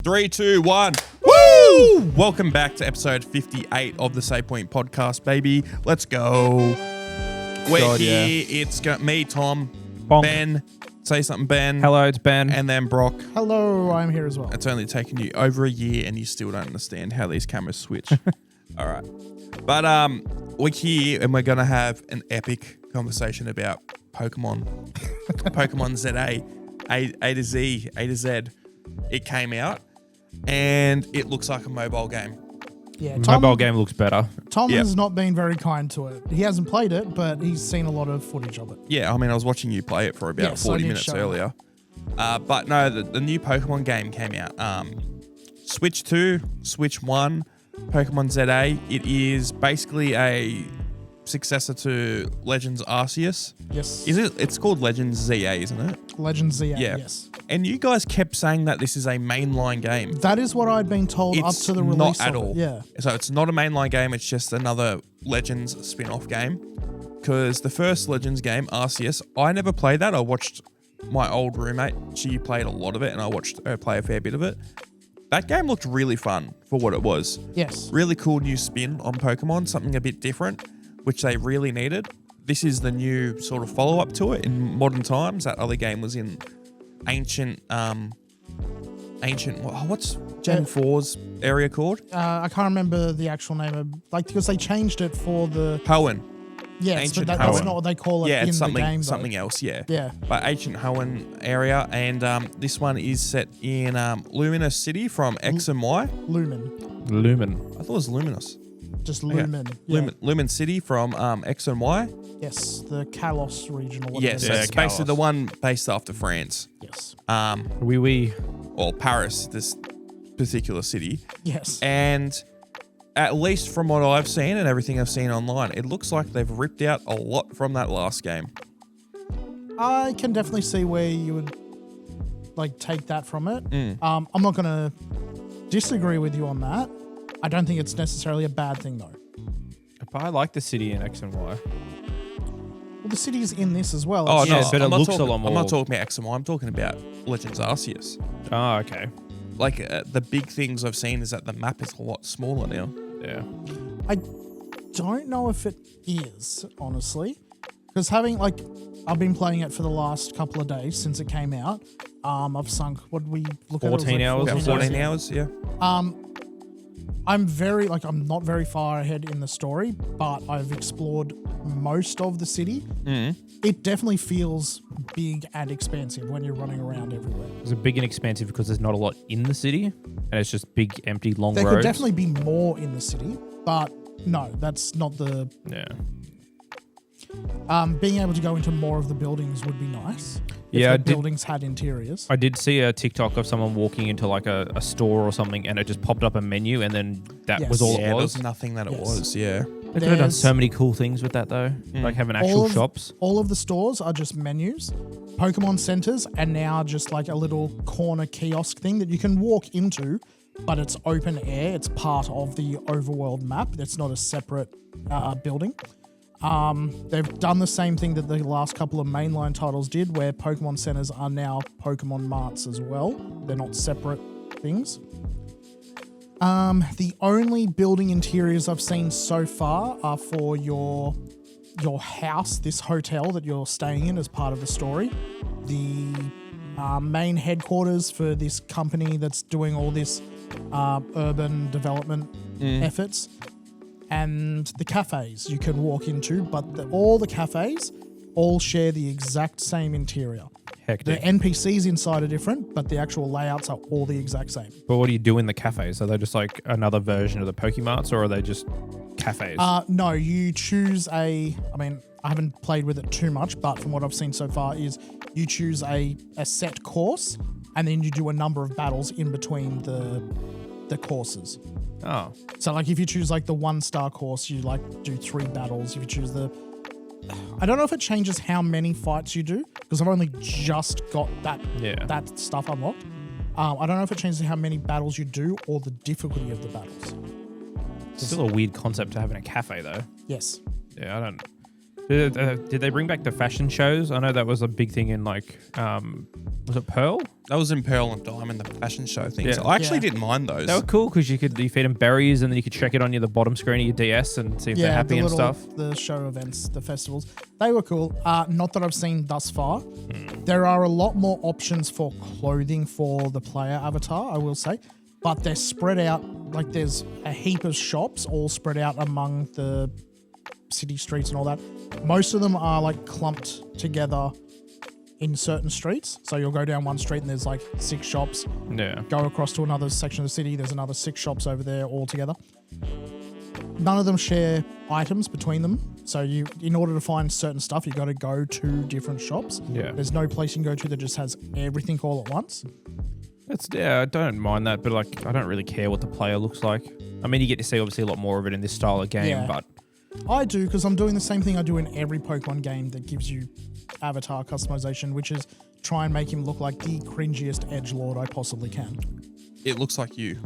3, 2, 1. Woo! Welcome back to episode 58 of the Point Podcast, baby. Let's go. We're here. Yeah. It's got me, Tom, Bonk. Ben. Say something, Ben. Hello, it's Ben. And then Brock. Hello, I'm here as well. It's only taken you over a year and you still don't understand how these cameras switch. All right. But we're here and we're going to have an epic conversation about Pokemon. Pokemon ZA, A to Z, A to Z. It came out and it looks like a mobile game. Yeah, mobile game looks better. Tom has not been very kind to it. He hasn't played it, but he's seen a lot of footage of it. Yeah, I mean, I was watching you play it for about 40 minutes earlier. But no, the new Pokemon game came out. Switch 2, Switch 1, Pokemon ZA. It is basically a successor to Legends Arceus. Yes. It's called Legends ZA, isn't it? Legends ZA, yeah. Yes. And you guys kept saying that this is a mainline game. That is what I'd been told up to the release not at all. Yeah. So it's not a mainline game, it's just another Legends spin-off game. Because the first Legends game, Arceus, I never played that. I watched my old roommate. She played a lot of it and I watched her play a fair bit of it. That game looked really fun for what it was. Yes. Really cool new spin on Pokemon, something a bit different, which they really needed. This is the new sort of follow-up to it in modern times. That other game was in ancient, what's Gen 4's area called? I can't remember the actual name of, because they changed it for the... Hoenn. Yes, ancient but that's not what they call it in the game, though. Something else, yeah. Yeah. But ancient Hoenn area, and this one is set in Luminous City from X and Y. Lumen. I thought it was Luminous. Just Lumen. Okay. Yeah. Lumen City from X and Y. Yes, the Kalos region or whatever. Yes, it's basically the one based after France. Yes. Oui. Or Paris, this particular city. Yes. And at least from what I've seen and everything I've seen online, it looks like they've ripped out a lot from that last game. I can definitely see where you would take that from it. I'm not going to disagree with you on that. I don't think it's necessarily a bad thing though. But I like the city in X and Y. Well, the city's in this as well. Oh, yeah, no, but it looks a lot more. I'm not talking about X and Y. I'm talking about Legends Arceus. Oh, okay. The big things I've seen is that the map is a lot smaller now. Yeah. I don't know if it is, honestly. Because I've been playing it for the last couple of days since it came out. I've sunk, what did we look at? 14 hours. About 14 hours, yeah. I'm not very far ahead in the story, but I've explored most of the city. It definitely feels big and expansive when you're running around everywhere. Is it big and expansive because there's not a lot in the city and it's just big, empty, long roads? There could definitely be more in the city, but no, that's not the... Yeah. Being able to go into more of the buildings would be nice. Yeah, if the buildings had interiors. I did see a TikTok of someone walking into a store or something and it just popped up a menu and then that was all it was. There was nothing that it was, yeah. They could have done so many cool things with that though. Like having actual shops. All of the stores are just menus, Pokemon centers, and now just a little corner kiosk thing that you can walk into, but it's open air. It's part of the overworld map. It's not a separate building. They've done the same thing that the last couple of mainline titles did, where Pokemon centers are now Pokemon marts as well. They're not separate things. The only building interiors I've seen so far are for your house, this hotel that you're staying in as part of the story. The main headquarters for this company that's doing all this urban development efforts. And the cafes you can walk into, but all the cafes all share the exact same interior. Hectic. The NPCs inside are different, but the actual layouts are all the exact same. But what do you do in the cafes? Are they just another version of the Pokemarts or are they just cafes? No, you choose I haven't played with it too much, but from what I've seen so far is you choose a set course and then you do a number of battles in between the courses. Oh. So if you choose the 1-star course, you do 3 battles. If you choose I don't know if it changes how many fights you do because I've only just got that stuff unlocked. I don't know if it changes how many battles you do or the difficulty of the battles. It's still a weird concept to have in a cafe though. Yes. Yeah, I don't... Did they bring back the fashion shows? I know that was a big thing in like, was it Pearl? That was in Pearl and Diamond, the fashion show thing. Yeah. So I actually didn't mind those. They were cool because you feed them berries and then you could check it on the bottom screen of your DS and see if they're happy and stuff. The show events, the festivals, they were cool. Not that I've seen thus far. There are a lot more options for clothing for the player avatar, I will say, but they're spread out. Like there's a heap of shops all spread out among the city streets and all that. Most of them are like clumped together in certain streets. So you'll go down one street and there's like 6 shops. Yeah. Go across to another section of the city. There's another 6 shops over there all together. None of them share items between them. So in order to find certain stuff, you got to go to different shops. Yeah. There's no place you can go to that just has everything all at once. I don't mind that, but like I don't really care what the player looks like. I mean, you get to see obviously a lot more of it in this style of game, but I do, because I'm doing the same thing I do in every Pokemon game that gives you avatar customization, which is try and make him look like the cringiest edgelord I possibly can. It looks like you.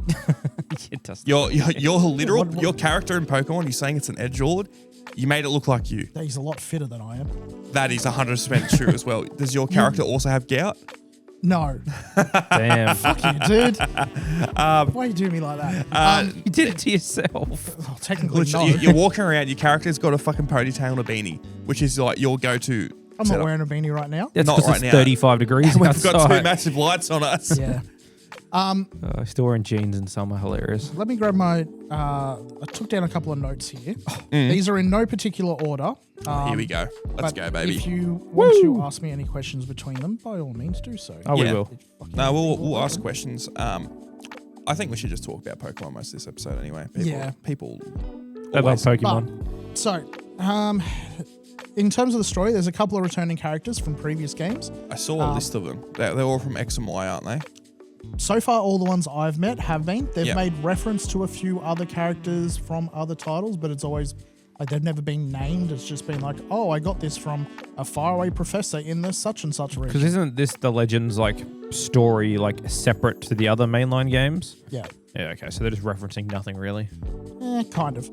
it does. Your literal your character in Pokemon. You're saying it's an edgelord. You made it look like you. He's a lot fitter than I am. That is 100% true as well. Does your character also have gout? No. Damn. Fuck you, dude. Why you do me like that? You did it to yourself. Technically, Literally, no. you're walking around. Your character's got a fucking ponytail and a beanie, which is like your go-to. I'm not wearing a beanie right now. That's Not because right it's now. 35 degrees We've outside. got 2 massive lights on us. Yeah. Still wearing jeans in summer. Hilarious. Let me grab my... I took down a couple of notes here. These are in no particular order. Here we go. Let's but go, baby. If you want to ask me any questions between them, by all means, do so. Oh, we Yeah. will. No, we'll ask questions. I think we should just talk about Pokemon most of this episode anyway. People I love always- Pokemon. So, in terms of the story, there's a couple of returning characters from previous games. I saw a list of them. They're all from X and Y, aren't they? So far, all the ones I've met have been. They've Yeah. made reference to a few other characters from other titles, but it's always like they've never been named. It's just been like, oh, I got this from a faraway professor in the such and such region. Because isn't this the Legends like story like separate to the other mainline games? Yeah. Yeah. Okay. So they're just referencing nothing really. Kind of.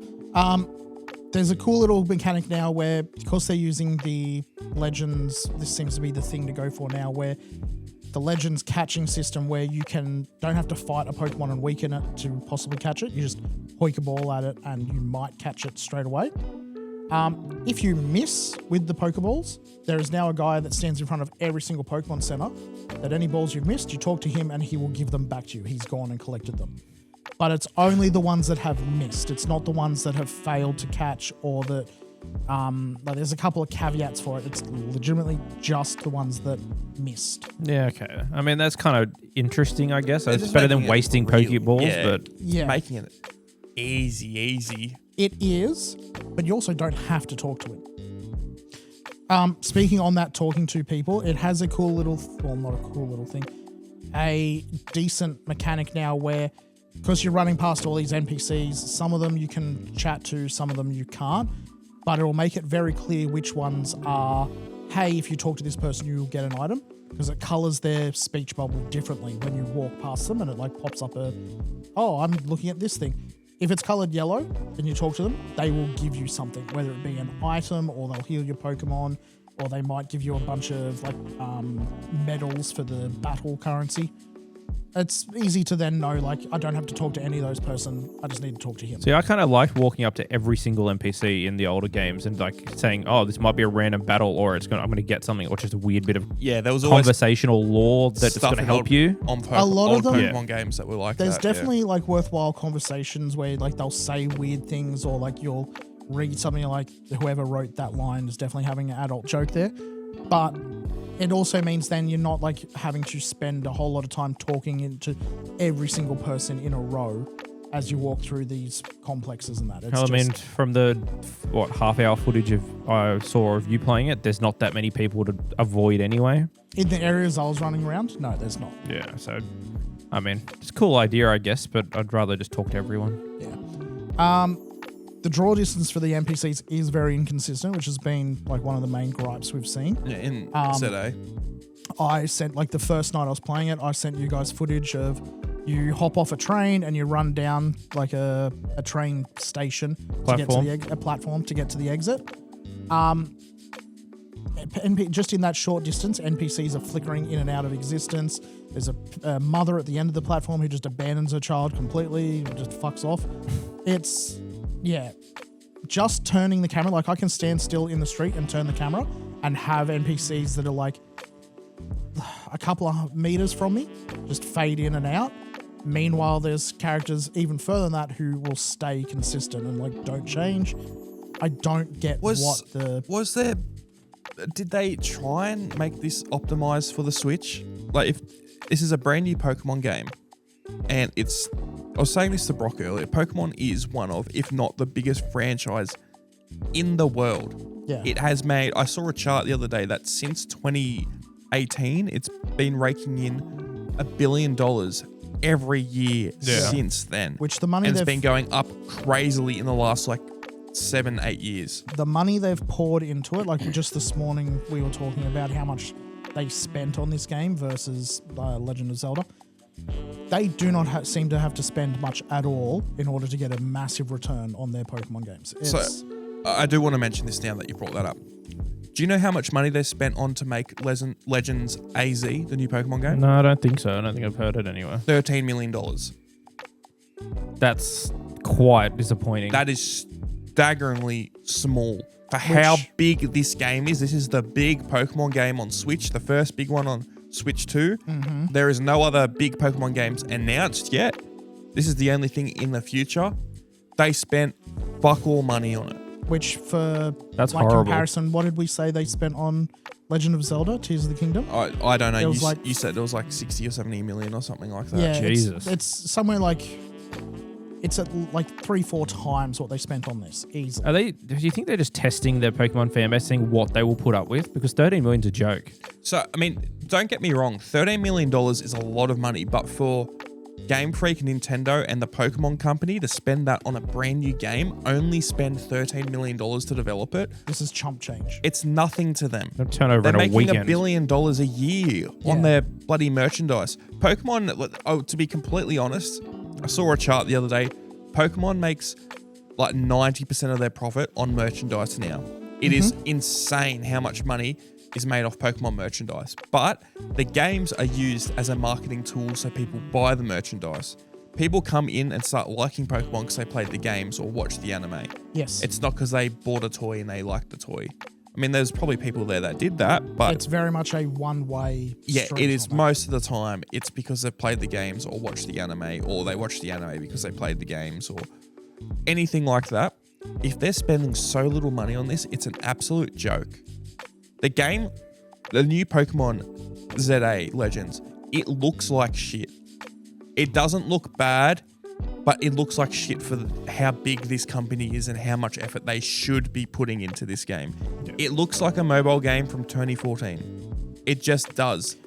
There's a cool little mechanic now where, because they're using the Legends, this seems to be the thing to go for now, where the Legends catching system where you don't have to fight a Pokemon and weaken it to possibly catch it. You just hoik a ball at it and you might catch it straight away. If you miss with the Pokeballs, there is now a guy that stands in front of every single Pokemon Center that any balls you've missed, you talk to him and he will give them back to you. He's gone and collected them. But it's only the ones that have missed. It's not the ones that have failed to catch or that... like there's a couple of caveats for it. It's legitimately just the ones that missed. Yeah. Okay. I mean that's kind of interesting. I guess They're it's just better than making it wasting real. Pokeballs, Yeah. but Yeah, Making it easy. it is, but you also don't have to talk to it. Speaking on that, talking to people, it has a cool little... well, not a cool little thing. A decent mechanic now where, because you're running past all these NPCs, some of them you can chat to, some of them you can't. But it will make it very clear which ones are, hey, if you talk to this person, you'll get an item. Because it colors their speech bubble differently when you walk past them and it like pops up I'm looking at this thing. If it's colored yellow and you talk to them, they will give you something, whether it be an item or they'll heal your Pokemon or they might give you a bunch of like medals for the battle currency. It's easy to then know, like, I don't have to talk to any of those person. I just need to talk to him. see, I kind of liked walking up to every single NPC in the older games and like saying, "Oh, this might be a random battle, or I'm going to get something, or just a weird bit of Yeah, there was always conversational lore that's stuff going to in help old- you." on A lot of old them- Pokemon games that were like There's that. yeah. definitely like worthwhile conversations where like they'll say weird things or like you'll read something like whoever wrote that line is definitely having an adult joke there. But it also means then you're not like having to spend a whole lot of time talking into every single person in a row as you walk through these complexes and that. It's Hell, I mean, just- from the half-hour footage I saw of you playing it, there's not that many people to avoid anyway. in the areas I was running around, no, there's not. Yeah, so I mean, it's a cool idea, I guess, but I'd rather just talk to everyone. Yeah. The draw distance for the NPCs is very inconsistent, which has been like one of the main gripes we've seen. Yeah, in ZA. I sent, like the first night I was playing it, I sent you guys footage of you hop off a train and you run down like a train station to get to Platform. a platform to get to the exit. Just in that short distance, NPCs are flickering in and out of existence. There's a mother at the end of the platform who just abandons her child completely, just fucks off. It's, just turning the camera. Like, I can stand still in the street and turn the camera and have NPCs that are like a couple of meters from me just fade in and out. Meanwhile, there's characters even further than that who will stay consistent and like don't change. I don't get Did they try and make this optimized for the Switch? Like, if this is a brand new Pokemon game, and I was saying this to Brock earlier, Pokemon is one of, if not the biggest franchise in the world. Yeah. It has made, I saw a chart the other day that since 2018, it's been raking in $1 billion every year since then. Which the money and it's been going up crazily in the last 7-8 years. The money they've poured into it, like just this morning we were talking about how much they spent on this game versus Legend of Zelda. They do not seem to have to spend much at all in order to get a massive return on their Pokemon games. So I do want to mention this now that you brought that up. Do you know how much money they spent on to make Legends AZ, the new Pokemon game? No, I don't think so. I don't think I've heard it anywhere. $13 million. That's quite disappointing. That is staggeringly small for how big this game is. This is the big Pokemon game on Switch, the first big one on Switch 2. Mm-hmm. There is no other big Pokemon games announced yet. This is the only thing in the future. They spent fuck all money on it. Which for horrible. Comparison, what did we say they spent on Legend of Zelda, Tears of the Kingdom? I don't know. You said it was 60 or 70 million or something like that. Yeah, Jesus. It's somewhere it's at 3-4 times what they spent on this, easily. Do you think they're just testing their Pokemon fan base, seeing what they will put up with? Because 13 million's a joke. So, I mean, don't get me wrong, $13 million is a lot of money, but for Game Freak, Nintendo, and the Pokemon Company to spend that on a brand new game, only spend $13 million to develop it. This is chump change. It's nothing to them. They'll turn over They're in a making weekend. $1 billion a year on their bloody merchandise. Pokemon, to be completely honest, I saw a chart the other day. Pokemon makes 90% of their profit on merchandise now. It is insane how much money is made off Pokemon merchandise. But the games are used as a marketing tool so people buy the merchandise. People come in and start liking Pokemon because they played the games or watched the anime. Yes. It's not because they bought a toy and they liked the toy. I mean, there's probably people there that did that, but it's very much a one-way yeah, street it is on that. most of the time. It's because they've played the games or watched the anime, or they watched the anime because they played the games or anything like that. If they're spending so little money on this, it's an absolute joke. The game, the new Pokemon ZA Legends, it looks like shit. It doesn't look bad, but it looks like shit for how big this company is and how much effort they should be putting into this game. Yeah. It looks like a mobile game from 2014. It just does.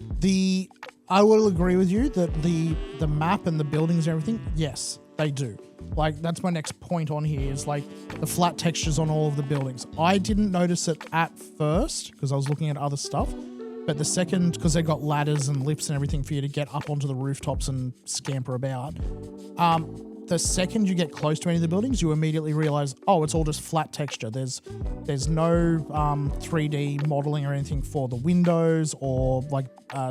I will agree with you that the map and the buildings and everything, yes, they do. That's my next point on here is the flat textures on all of the buildings. I didn't notice it at first because I was looking at other stuff. But the second, because they've got ladders and lifts and everything for you to get up onto the rooftops and scamper about, the second you get close to any of the buildings, you immediately realize, it's all just flat texture. There's no 3D modeling or anything for the windows or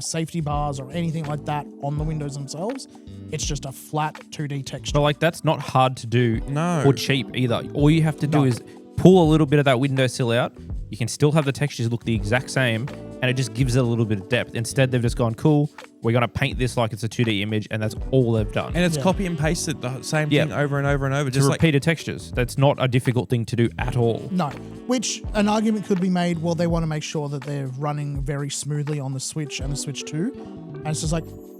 safety bars or anything like that on the windows themselves. It's just a flat 2D texture. But that's not hard to do or cheap either. All you have to do is pull a little bit of that windowsill out. You can still have the textures look the exact same, and it just gives it a little bit of depth. Instead, they've just gone, cool, we're going to paint this like it's a 2D image, and that's all they've done. And it's copy and pasted the same thing over and over and over. Just repeated textures. That's not a difficult thing to do at all. No. Which an argument could be made, well, they want to make sure that they're running very smoothly on the Switch and the Switch 2. And it's just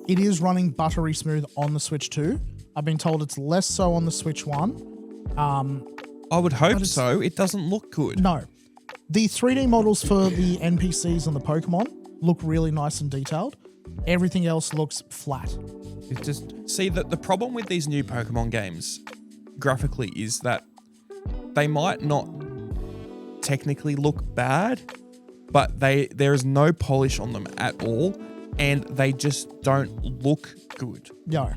it is running buttery smooth on the Switch 2. I've been told it's less so on the Switch 1. I would hope so. It doesn't look good. No. The 3D models for the NPCs and the Pokemon look really nice and detailed. Everything else looks flat. It's just... See, the problem with these new Pokemon games, graphically, is that they might not technically look bad, but there is no polish on them at all, and they just don't look good. No.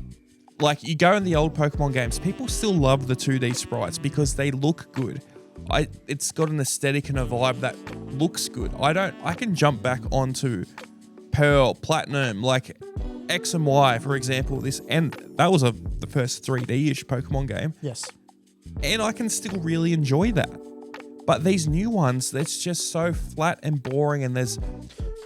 You go in the old Pokemon games, people still love the 2D sprites because they look good. it's got an aesthetic and a vibe that looks good. I can jump back onto Pearl, Platinum, like X and Y, for example. And that was the first 3D-ish Pokemon game. Yes. And I can still really enjoy that. But these new ones, it's just so flat and boring, and there's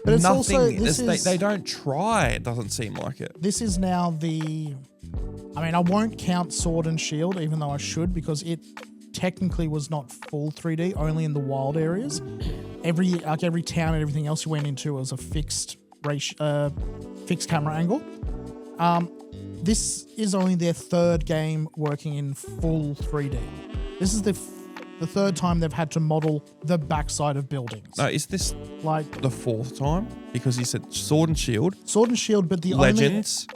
nothing. They don't try. It doesn't seem like it. This is now I won't count Sword and Shield, even though I should, because it technically was not full 3D, only in the wild areas. Every town and everything else you went into was a fixed camera angle. This is only their third game working in full 3D. This is the third time they've had to model the backside of buildings. No, is this like the fourth time? Because you said Sword and Shield. Sword and Shield, but the Legends,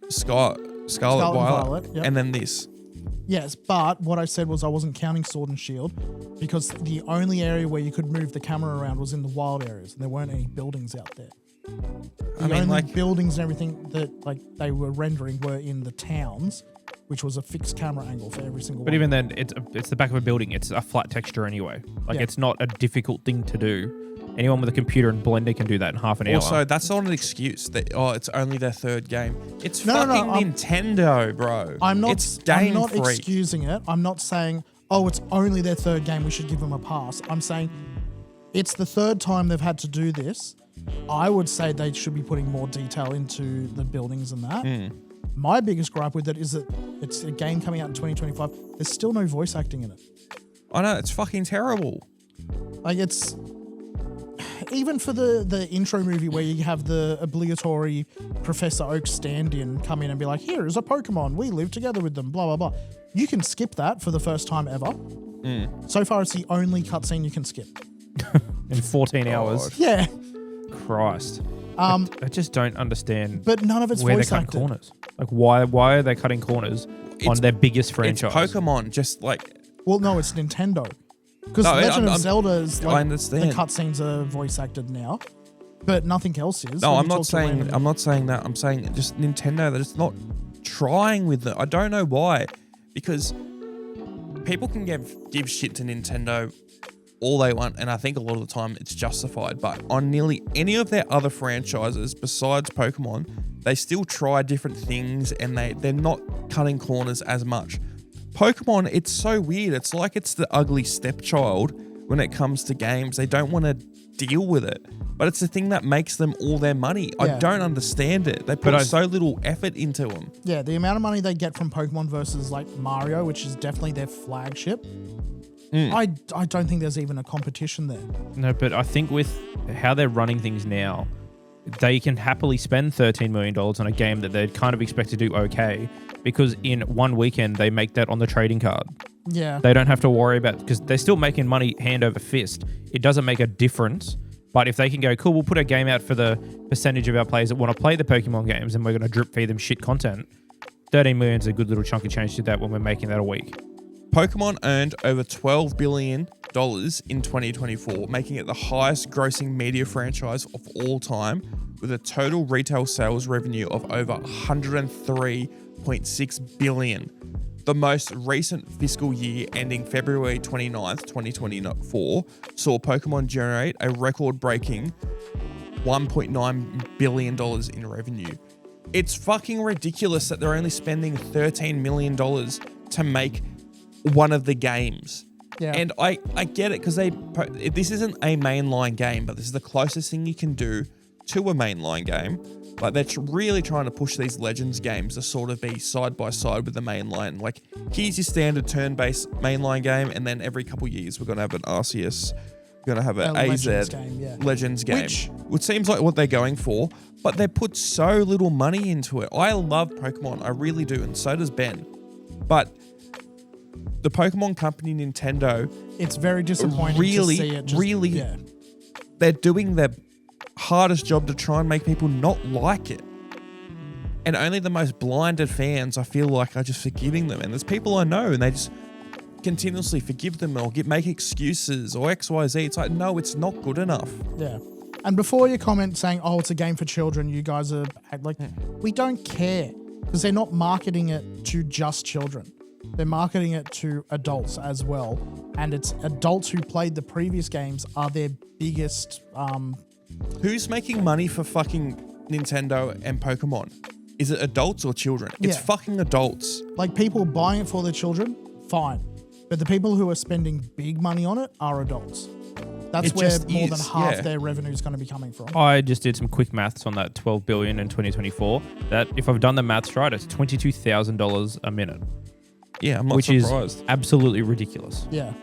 Scarlet Violet, yep. and then this. Yes, but what I said was I wasn't counting Sword and Shield because the only area where you could move the camera around was in the wild areas, and there weren't any buildings out there. The only buildings and everything that they were rendering were in the towns, which was a fixed camera angle for every single one. But even then, it's the back of a building. It's a flat texture anyway. It's not a difficult thing to do. Anyone with a computer and Blender can do that in half an hour. Also, that's not an excuse that it's only their third game. It's Nintendo, bro. I'm not Freak. excusing it. I'm not saying, it's only their third game, we should give them a pass. I'm saying it's the third time they've had to do this. I would say they should be putting more detail into the buildings and that. My biggest gripe with it is that it's a game coming out in 2025. There's still no voice acting in it. I know, it's fucking terrible. It's even for the intro movie where you have the obligatory Professor Oak stand-in come in and be like, here is a Pokemon, we live together with them, blah, blah, blah. You can skip that for the first time ever. So far, it's the only cutscene you can skip. In 14 hours. Yeah. Christ. I just don't understand. But none of it's where voice they're cutting acted. corners. Why are they cutting corners on their biggest franchise? It's Pokemon, just like... Well, no, it's Nintendo. Because Legend of Zelda is I understand. The cutscenes are voice acted now, but nothing else is. No, I'm not saying that. I'm saying just Nintendo, that it's not trying with it. I don't know why. Because people can give shit to Nintendo all they want, and I think a lot of the time it's justified. But on nearly any of their other franchises besides Pokemon, they still try different things, and they're not cutting corners as much. Pokemon, it's so weird. It's like it's the ugly stepchild when it comes to games. They don't want to deal with it, but it's the thing that makes them all their money. Yeah. I don't understand it. They put so little effort into them. Yeah, the amount of money they get from Pokemon versus like Mario, which is definitely their flagship. I don't think there's even a competition there. No, but I think with how they're running things now, they can happily spend $13 million on a game that they'd kind of expect to do okay, because in one weekend they make that on the trading card. Yeah. They don't have to worry about, because they're still making money hand over fist. It doesn't make a difference. But if they can go, cool, we'll put a game out for the percentage of our players that want to play the Pokemon games, and we're going to drip feed them shit content, 13 million is a good little chunk of change to that when we're making that a week. Pokemon earned over $12 billion in 2024, making it the highest grossing media franchise of all time, with a total retail sales revenue of over $103.6 billion. The most recent fiscal year ending February 29th, 2024, saw Pokemon generate a record-breaking $1.9 billion in revenue. It's fucking ridiculous that they're only spending $13 million to make one of the games. Yeah. And I get it, because this isn't a mainline game, but this is the closest thing you can do to a mainline game. Like, they're really trying to push these Legends games to sort of be side by side with the mainline. Like, here's your standard turn-based mainline game, and then every couple years we're going to have an RCS, we're going to have an AZ Legends game, which seems like what they're going for, but they put so little money into it. I love Pokemon, I really do, and so does Ben. But the Pokemon company, Nintendo, it's very disappointing to see it. They're doing their hardest job to try and make people not like it. And only the most blinded fans, I feel like, are just forgiving them. And there's people I know, and they just continuously forgive them or make excuses or XYZ. It's like, no, it's not good enough. Yeah. And before you comment saying, oh, it's a game for children, you guys are like, we don't care, because they're not marketing it to just children. they're marketing it to adults as well, and it's adults who played the previous games are their biggest. Who's making money for fucking Nintendo and Pokemon? Is it adults or children? It's fucking adults. Like, people buying it for their children, fine, but the people who are spending big money on it are adults. That's where more than half their revenue is going to be coming from. I just did some quick maths on that 12 billion in 2024. That, if I've done the maths right, it's $22,000 a minute. Yeah, I'm not which surprised. Is absolutely ridiculous. Yeah.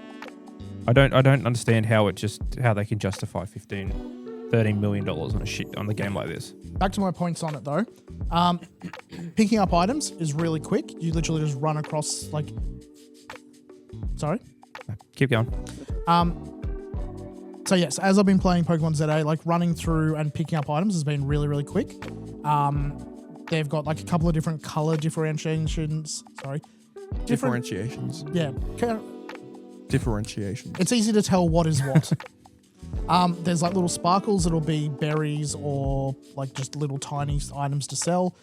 I don't understand how they can justify $13 million on a game like this. Back to my points on it though. Picking up items is really quick. You literally just run across like. Sorry. Keep going. So yes, as I've been playing Pokemon ZA, like running through and picking up items has been really, really quick. They've got like a couple of different color differentiations. Differentiations. Yeah. Differentiations. It's easy to tell what is what. There's like little sparkles that'll be berries or like just little tiny items to sell.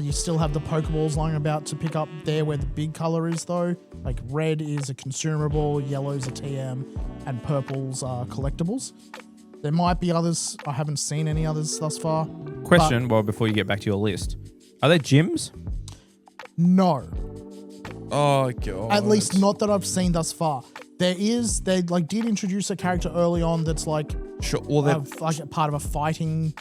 You still have the Pokeballs lying about to pick up there where the big color is though. Like red is a consumable, yellow's a TM, and purples are collectibles. There might be others. I haven't seen any others thus far. Question, before you get back to your list. Are there gyms? No. Oh, God. At least not that I've seen thus far. They like did introduce a character early on that's like, like a part of a fighting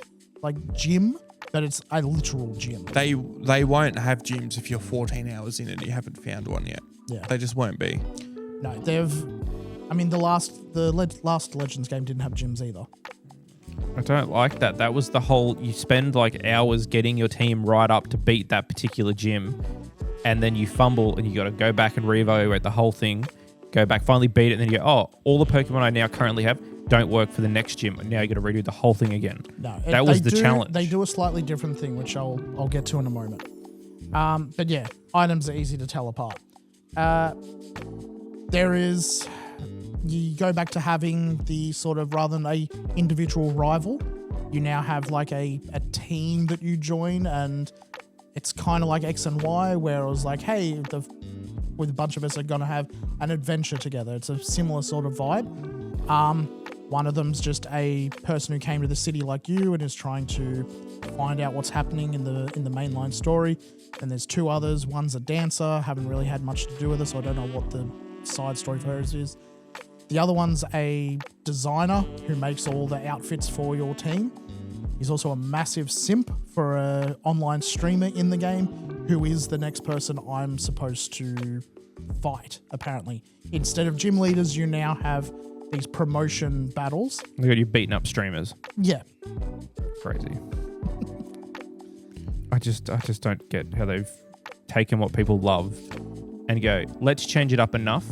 like gym, but it's a literal gym. They won't have gyms if you're 14 hours in and you haven't found one yet. Yeah. They just won't be. No, the last Legends game didn't have gyms either. I don't like that. That was the whole, you spend like hours getting your team right up to beat that particular gym, and then you fumble and you got to go back and reevaluate the whole thing, go back, finally beat it, and then you go, oh, all the Pokemon I now currently have don't work for the next gym, and now you got to redo the whole thing again. No, that was the challenge. They do a slightly different thing, which I'll get to in a moment. But yeah, items are easy to tell apart. You go back to having the sort of, rather than a individual rival, you now have like a team that you join, and it's kind of like X and Y, where it was like, hey, with a bunch of us are going to have an adventure together. It's a similar sort of vibe. One of them's just a person who came to the city like you and is trying to find out what's happening in the mainline story. And there's two others. One's a dancer, haven't really had much to do with it, so I don't know what the side story for hers is. The other one's a designer who makes all the outfits for your team. He's also a massive simp for an online streamer in the game, who is the next person I'm supposed to fight, apparently. Instead of gym leaders, you now have these promotion battles. Look at you beating up streamers. Yeah. Crazy. I just don't get how they've taken what people love and go, let's change it up enough.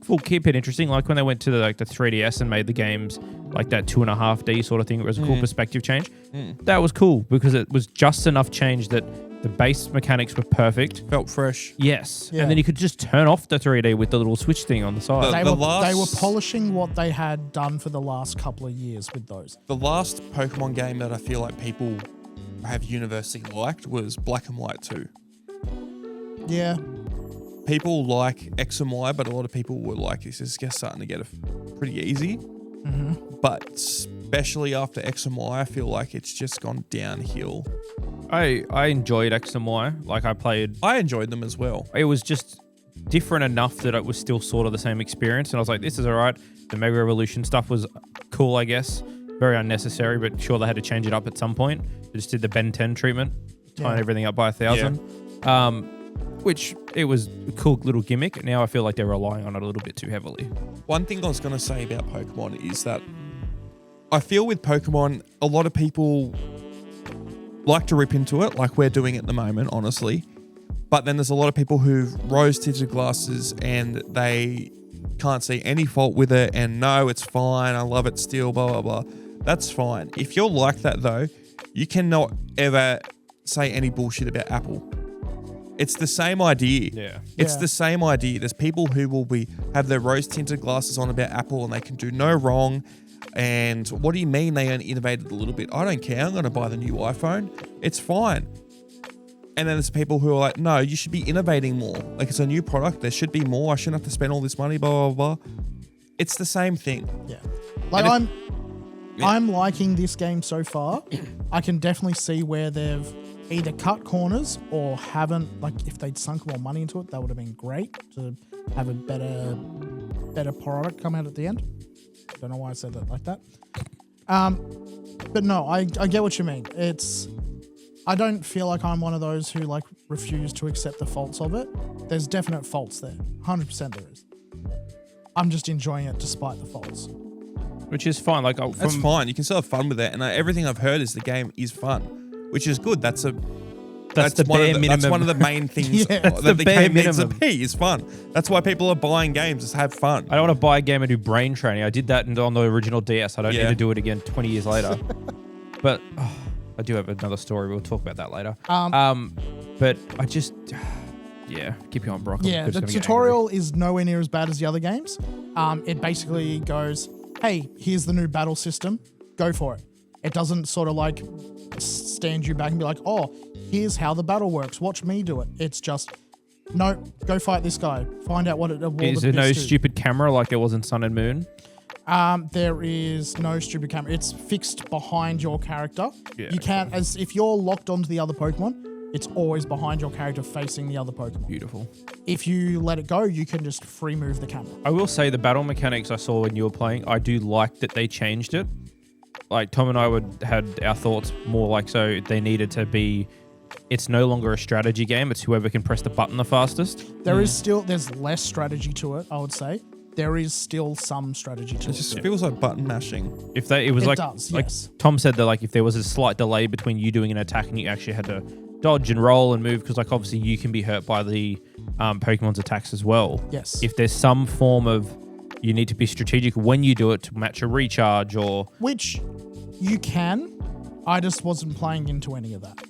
We'll keep it interesting. Like when they went to the 3DS and made the games like that 2.5D sort of thing. It was a cool perspective change. That was cool because it was just enough change that the base mechanics were perfect. Felt fresh. Yes. Yeah. And then you could just turn off the 3D with the little switch thing on the side. They were polishing what they had done for the last couple of years with those. The last Pokemon game that I feel like people have universally liked was Black and White 2. Yeah. People like X and Y, but a lot of people were like, this is just starting to get pretty easy. Mm-hmm. But especially after X and Y, I feel like it's just gone downhill. I enjoyed X and Y. I enjoyed them as well. It was just different enough that it was still sort of the same experience. And I was like, this is all right. The Mega Evolution stuff was cool, I guess. Very unnecessary, but sure they had to change it up at some point. They just did the Ben 10 treatment, tying everything up by 1,000. Yeah. Which it was a cool little gimmick. Now I feel like they're relying on it a little bit too heavily. One thing I was going to say about Pokemon is that I feel with Pokemon, a lot of people like to rip into it like we're doing at the moment, honestly. But then there's a lot of people who've rose-tinted glasses and they can't see any fault with it and no, it's fine, I love it still, blah, blah, blah. That's fine. If you're like that though, you cannot ever say any bullshit about Apple. It's the same idea. Yeah. It's the same idea. There's people who will have their rose-tinted glasses on about Apple and they can do no wrong. And what do you mean they only innovated a little bit? I don't care. I'm going to buy the new iPhone. It's fine. And then there's people who are like, no, you should be innovating more. Like, it's a new product. There should be more. I shouldn't have to spend all this money, blah, blah, blah. It's the same thing. Yeah. Like, I'm liking this game so far. I can definitely see where they've either cut corners or haven't. Like, if they'd sunk more money into it, that would have been great to have a better product come out at the end. Don't know why I said that like that. But no, I get what you mean. I don't feel like I'm one of those who like refuse to accept the faults of it. There's definite faults there. 100% there is. I'm just enjoying it despite the faults. Which is fine. Like that's fine. You can still have fun with it. And everything I've heard is the game is fun, which is good. That's the bare minimum. That's one of the main things that the game needs to be is fun. That's why people are buying games, is have fun. I don't want to buy a game and do brain training. I did that on the original DS. I don't need to do it again 20 years later. But I do have another story. We'll talk about that later. But I just... keep going, Brock. Yeah, the tutorial is nowhere near as bad as the other games. It basically goes, hey, here's the new battle system. Go for it. It doesn't sort of like stand you back and be like, oh, here's how the battle works. Watch me do it. It's just, no, go fight this guy. Find out what it is. Is there no stupid camera like there was in Sun and Moon? There is no stupid camera. It's fixed behind your character. Yeah. You can't, as if you're locked onto the other Pokemon, it's always behind your character facing the other Pokemon. Beautiful. If you let it go, you can just free move the camera. I will say the battle mechanics I saw when you were playing, I do like that they changed it. Like Tom and I had our thoughts more like, so they needed to be, it's no longer a strategy game. It's whoever can press the button the fastest. There's less strategy to it, I would say. There is still some strategy to it. It just feels like button mashing. It does, like Tom said that like if there was a slight delay between you doing an attack and you actually had to dodge and roll and move, because like obviously you can be hurt by the Pokemon's attacks as well. Yes. If there's some form of, you need to be strategic when you do it to match a recharge or... Which you can. I just wasn't playing into any of that.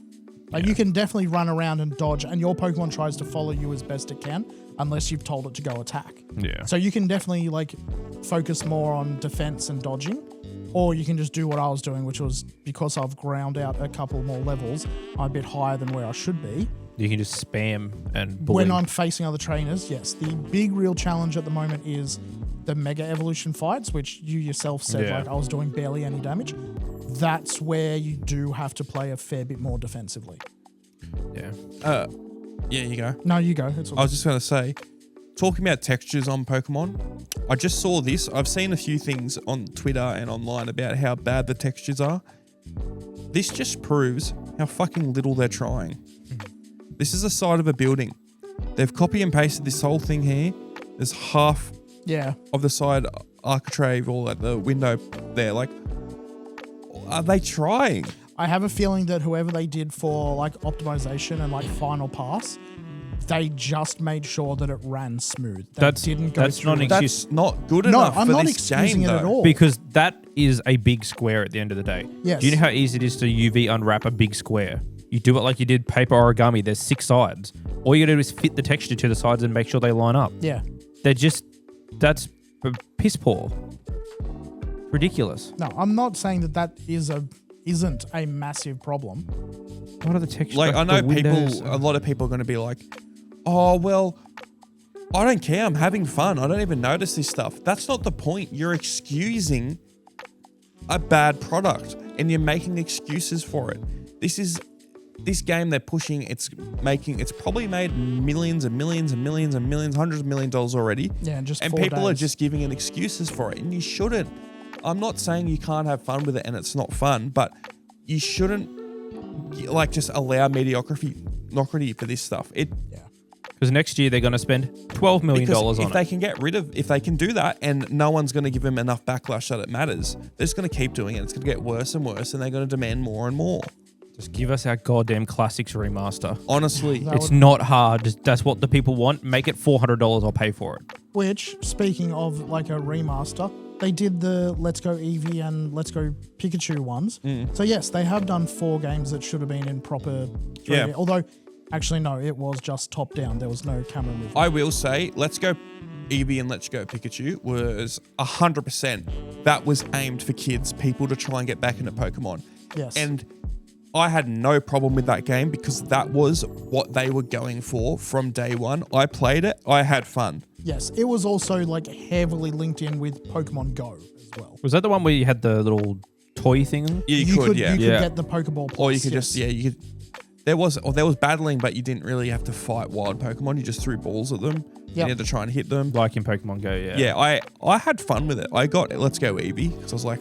Like you can definitely run around and dodge, and your Pokemon tries to follow you as best it can, unless you've told it to go attack. Yeah. So you can definitely like focus more on defense and dodging, or you can just do what I was doing, which was, because I've ground out a couple more levels, I'm a bit higher than where I should be. You can just spam and bully. When I'm facing other trainers, yes. The big real challenge at the moment is the Mega Evolution fights, which you yourself said like I was doing barely any damage. That's where you do have to play a fair bit more defensively. Yeah. Yeah, you go. No, you go. I was just going to say, talking about textures on Pokemon, I just saw this. I've seen a few things on Twitter and online about how bad the textures are. This just proves how fucking little they're trying. This is the side of a building. They've copy and pasted this whole thing here. There's half of the side architrave or at the window there. Like, are they trying? I have a feeling that whoever they did for like optimization and like final pass, they just made sure that it ran smooth. That's not an excuse. That's not good enough for this game, though. At all. Because that is a big square at the end of the day. Yes. Do you know how easy it is to UV unwrap a big square? You do it like you did paper origami. There's 6 sides. All you gotta do is fit the texture to the sides and make sure they line up. Yeah. That's piss poor. Ridiculous. No, I'm not saying that isn't a massive problem. What are the textures? Like, I know a lot of people are going to be like, oh, well, I don't care. I'm having fun. I don't even notice this stuff. That's not the point. You're excusing a bad product and you're making excuses for it. This game they're pushing, it's probably made millions and millions and millions and millions, $hundreds of millions already. Yeah, and people are just giving it excuses for it, and you shouldn't. I'm not saying you can't have fun with it and it's not fun, but you shouldn't like just allow mediocrity for this stuff. Because next year they're going to spend $12 million on it. If they can do that and no one's going to give them enough backlash that it matters, they're just going to keep doing it. It's going to get worse and worse, and they're going to demand more and more. Just give us our goddamn classics remaster. Honestly. It's not hard. That's what the people want. Make it $400. I'll pay for it. Which, speaking of like a remaster, they did the Let's Go Eevee and Let's Go Pikachu ones. So yes, they have done 4 games that should have been in proper 3D. Yeah. Although, actually no, it was just top down. There was no camera movement. I will say, Let's Go Eevee and Let's Go Pikachu was 100%. That was aimed for kids, people to try and get back into Pokemon. Yes. And I had no problem with that game because that was what they were going for from day one. I played it. I had fun. Yes, it was also like heavily linked in with Pokemon Go as well. Was that the one where you had the little toy thing? Yeah, you could get the Pokeball Plus, or you could you could. There was battling, but you didn't really have to fight wild Pokemon. You just threw balls at them. Yep. You had to try and hit them. Like in Pokemon Go, yeah. Yeah, I had fun with it. I got Let's Go Eevee because I was like,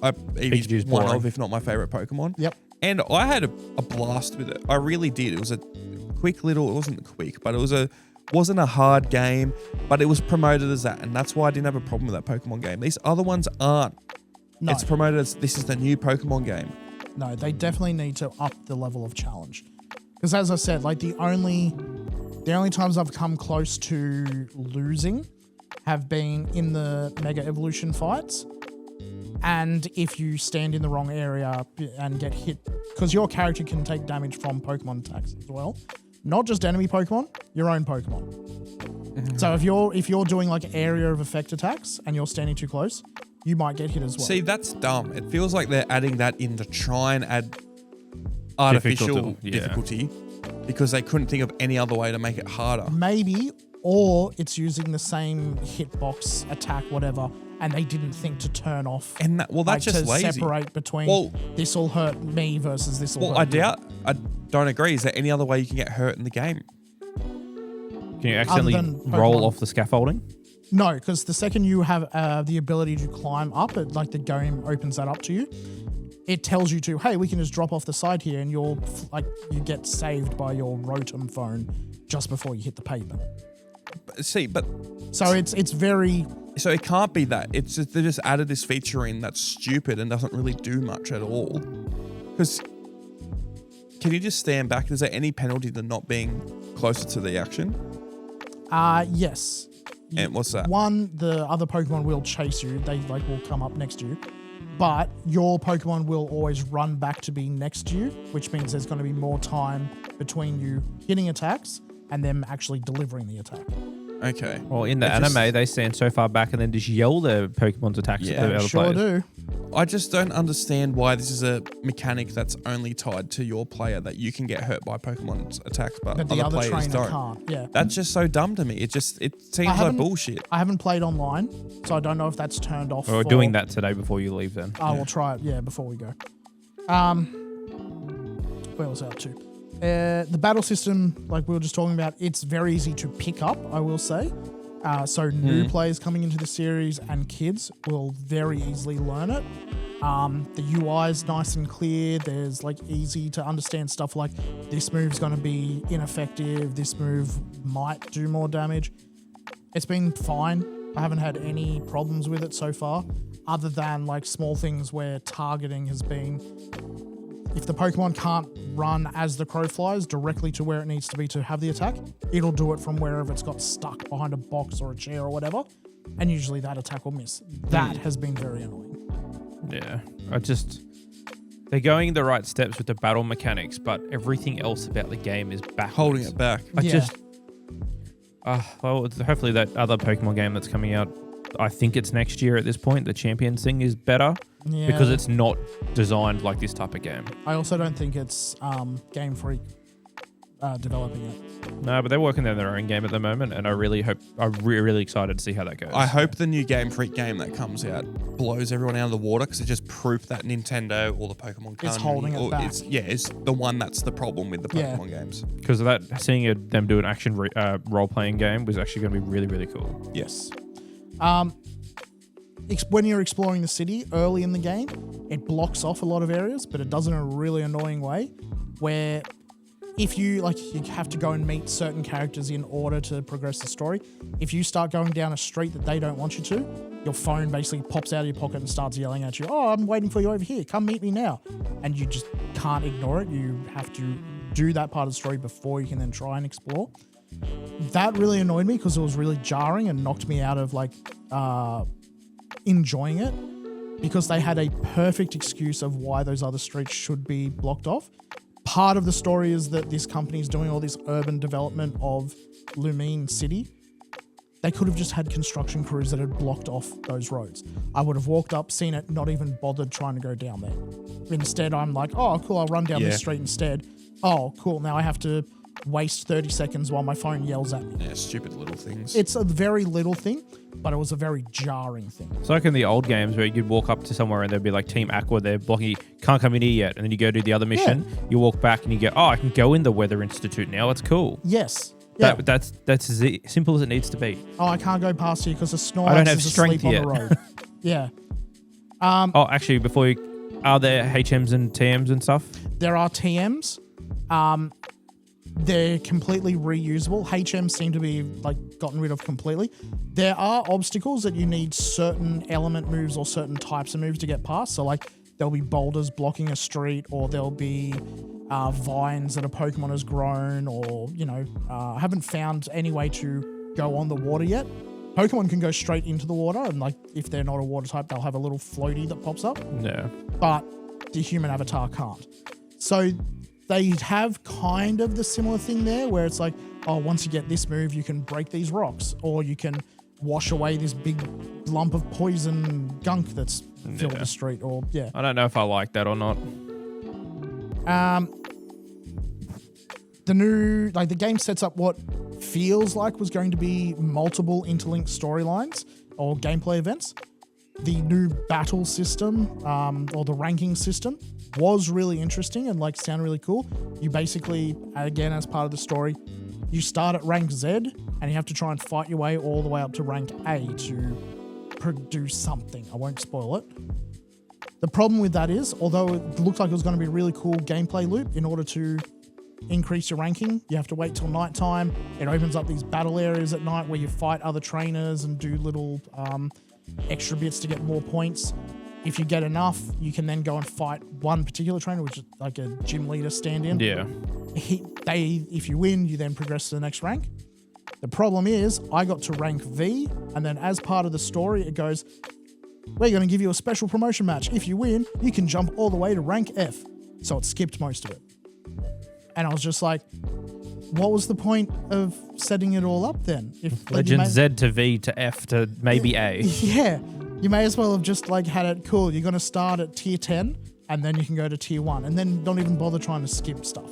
Eevee's one of, if not my favorite Pokemon. Yep. And I had a blast with it. I really did. It was a quick little, it wasn't quick, but it wasn't a hard game, but it was promoted as that. And that's why I didn't have a problem with that Pokemon game. These other ones aren't. No. It's promoted as this is the new Pokemon game. No, they definitely need to up the level of challenge. Because as I said, like the only times I've come close to losing have been in the Mega Evolution fights. And if you stand in the wrong area and get hit, because your character can take damage from Pokemon attacks as well. Not just enemy Pokemon, your own Pokemon. Mm-hmm. So if you're doing like area of effect attacks and you're standing too close, you might get hit as well. See, that's dumb. It feels like they're adding that in to try and add artificial difficulty because they couldn't think of any other way to make it harder. Maybe, or it's using the same hitbox attack, whatever, and they didn't think to turn off. And that's just lazy. Separate between this will hurt me versus this will hurt me. I don't agree. Is there any other way you can get hurt in the game? Can you accidentally roll off the scaffolding? No, because the second you have the ability to climb up, like the game opens that up to you. It tells you to, hey, we can just drop off the side here, and you get saved by your Rotom phone just before you hit the pavement. So it's very. So it can't be that. It's just, they just added this feature in that's stupid and doesn't really do much at all. Because can you just stand back? Is there any penalty to not being closer to the action? Yes. And what's that? One, the other Pokemon will chase you. They will come up next to you. But your Pokemon will always run back to be next to you, which means there's going to be more time between you hitting attacks and them actually delivering the attack. Okay. Well, in the anime, they stand so far back and then just yell their Pokemon's attacks at the other players. Do. I just don't understand why this is a mechanic that's only tied to your player, that you can get hurt by Pokemon's attacks, but the other players trainer don't. Can't. Yeah. That's just so dumb to me. It seems like bullshit. I haven't played online, so I don't know if that's turned off. We're doing that today before you leave then. I will try it, before we go. Where was I up to? The battle system, like we were just talking about, it's very easy to pick up, I will say. So new players coming into the series and kids will very easily learn it. The UI is nice and clear. There's like easy to understand stuff like this move's going to be ineffective. This move might do more damage. It's been fine. I haven't had any problems with it so far, other than like small things where targeting has been, if the Pokemon can't run as the crow flies directly to where it needs to be to have the attack, it'll do it from wherever it's got stuck behind a box or a chair or whatever, and usually that attack will miss. That has been very annoying. Yeah, they're going the right steps with the battle mechanics, but everything else about the game is backwards. Holding it back. Hopefully that other Pokemon game that's coming out, I think it's next year at this point, the Champions thing is better because it's not designed like this type of game. I also don't think it's Game Freak developing it. No, but they're working on their own game at the moment, and I'm really excited to see how that goes. I hope the new Game Freak game that comes out blows everyone out of the water, because it just proof that Nintendo or the Pokemon is holding it back. It's the one that's the problem with the Pokemon games. Because of that, seeing them do an action role-playing game was actually going to be really, really cool. Yes. When you're exploring the city early in the game, it blocks off a lot of areas, but it does it in a really annoying way, where if you have to go and meet certain characters in order to progress the story. If you start going down a street that they don't want you to, your phone basically pops out of your pocket and starts yelling at you, "Oh, I'm waiting for you over here. Come meet me now." And you just can't ignore it. You have to do that part of the story before you can then try and explore. That really annoyed me because it was really jarring and knocked me out of enjoying it, because they had a perfect excuse of why those other streets should be blocked off. Part of the story is that this company is doing all this urban development of Lumine City. They could have just had construction crews that had blocked off those roads. I would have walked up, seen it, not even bothered trying to go down there. Instead, I'm like, oh, cool, I'll run down this street instead. Oh, cool, now I have to waste 30 seconds while my phone yells at me. Yeah, stupid little things. It's a very little thing, but it was a very jarring thing. It's like in the old games where you'd walk up to somewhere and there'd be like Team Aqua, they're blocking you, can't come in here yet. And then you go do the other mission, you walk back and you go, oh, I can go in the Weather Institute now. It's cool. Yes. Yeah. That's as simple as it needs to be. Oh, I can't go past here because the Snorlax I don't have is strength asleep yet. on the road. Yeah. Oh, actually, before you, are there HMs and TMs and stuff? There are TMs. They're completely reusable. HMs seem to be like gotten rid of completely. There are obstacles that you need certain element moves or certain types of moves to get past. So like there'll be boulders blocking a street, or there'll be vines that a Pokemon has grown, or, you know, I haven't found any way to go on the water yet. Pokemon can go straight into the water, and like if they're not a water type, they'll have a little floaty that pops up. Yeah. But the human avatar can't. So they have kind of the similar thing there where it's like, oh, once you get this move, you can break these rocks, or you can wash away this big lump of poison gunk that's filled the street, or I don't know if I like that or not. The new, like the game sets up what feels like was going to be multiple interlinked storylines or gameplay events. The new battle system, or the ranking system, was really interesting and like sounded really cool. You basically, again, as part of the story, you start at rank Z and you have to try and fight your way all the way up to rank A to produce something. I won't spoil it. The problem with that is, although it looked like it was going to be a really cool gameplay loop, in order to increase your ranking, you have to wait till nighttime. It opens up these battle areas at night where you fight other trainers and do little extra bits to get more points. If you get enough, you can then go and fight one particular trainer, which is like a gym leader stand-in. Yeah. If you win, you then progress to the next rank. The problem is, I got to rank V, and then as part of the story, it goes, we're going to give you a special promotion match. If you win, you can jump all the way to rank F. So it skipped most of it. And I was just like, what was the point of setting it all up then? If Legend Z to V to F to maybe A. Yeah. You may as well have just like had it cool. You're going to start at tier 10 and then you can go to tier 1 and then don't even bother trying to skip stuff.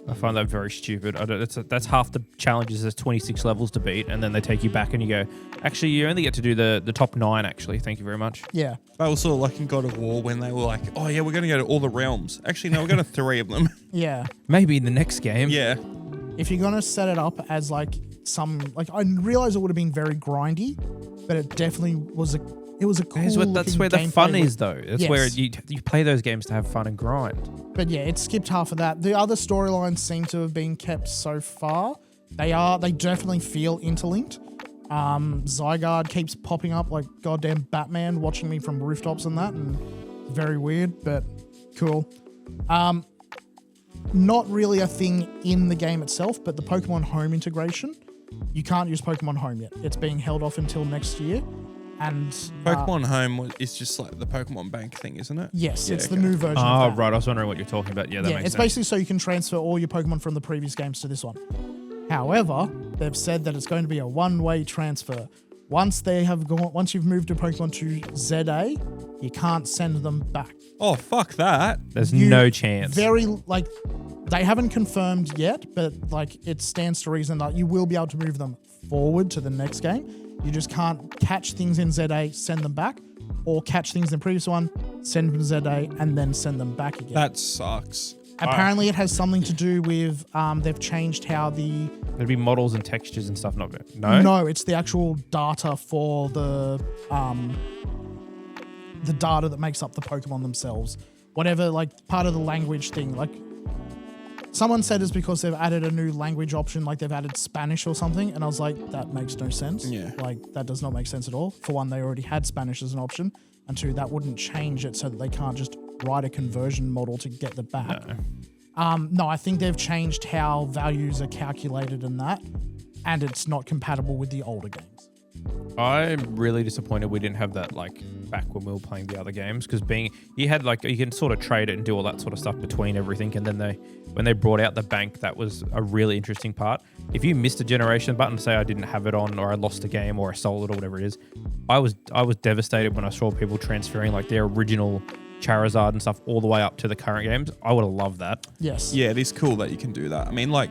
I find that very stupid. That's half the challenges. There's 26 levels to beat, and then they take you back and you go, actually, you only get to do the top 9, actually. Thank you very much. Yeah. I was sort of like in God of War when they were like, oh yeah, we're going to go to all the realms. Actually, no, we're going to 3 of them. Yeah. Maybe in the next game. Yeah. If you're going to set it up as like I realize it would have been very grindy, but it definitely was a cool That's where the fun is, though. That's where Yes. you play those games to have fun and grind. But yeah, it skipped half of that. The other storylines seem to have been kept so far. They definitely feel interlinked. Zygarde keeps popping up like goddamn Batman watching me from rooftops and that, and very weird, but cool. Not really a thing in the game itself, but the Pokemon Home integration, you can't use Pokemon Home yet. It's being held off until next year. And Pokemon Home is just like the Pokemon Bank thing, isn't it? Yes, Yeah, it's okay. the new version Oh, of that. right. I was wondering what you're talking about. Yeah, that makes it's sense. basically so you can transfer all your Pokemon from the previous games to this one. However, they've said that it's going to be a one-way transfer. Once you've moved a Pokemon to ZA, you can't send them back. Oh, fuck that. There's no chance. They haven't confirmed yet, but like it stands to reason that you will be able to move them forward to the next game. You just can't catch things in ZA, send them back, or catch things in the previous one, send them to ZA, and then send them back again. That sucks. Apparently, it has something to do with they've changed how There'd be models and textures and stuff, not it? No? No, it's the actual data for the data that makes up the Pokemon themselves. Whatever, like part of the language thing. Like someone said it's because they've added a new language option, like they've added Spanish or something, and I was like, that makes no sense. Yeah. Like that does not make sense at all. For one, they already had Spanish as an option, and two, that wouldn't change it so that they can't just write a conversion model to get the back. No, I think they've changed how values are calculated in that, and it's not compatible with the older games. I'm really disappointed we didn't have that like back when we were playing the other games, because you can sort of trade it and do all that sort of stuff between everything, and then when they brought out the bank, that was a really interesting part. If you missed a generation button, say I didn't have it on, or I lost a game, or I sold it, or whatever it is, I was devastated when I saw people transferring like their original Charizard and stuff all the way up to the current games. I would have loved that. Yes. Yeah, it is cool that you can do that. I mean, like,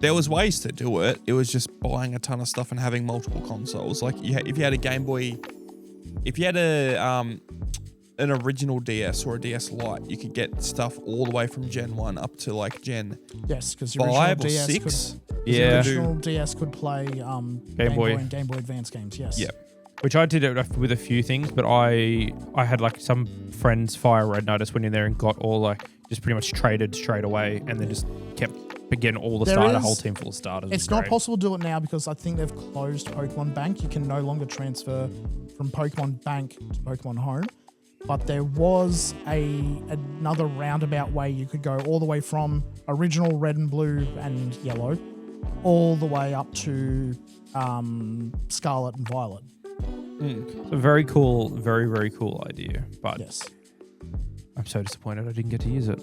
there was ways to do it. It was just buying a ton of stuff and having multiple consoles. Like, if you had a Game Boy, if you had an original DS or a DS Lite, you could get stuff all the way from Gen 1 up to like Gen 5 or 6. The original DS could play Game Boy and Game Boy Advance games. Yes. Yeah. Which I did it with a few things, but I had like some friends Fire Red, and I just went in there and got all just pretty much traded straight away, and then just kept getting all the a whole team full of starters. It's not possible to do it now because I think they've closed Pokemon Bank. You can no longer transfer from Pokemon Bank to Pokemon Home. But there was another roundabout way you could go all the way from original Red and Blue and Yellow all the way up to Scarlet and Violet. It's a very cool, very, very cool idea. But yes, I'm so disappointed I didn't get to use it.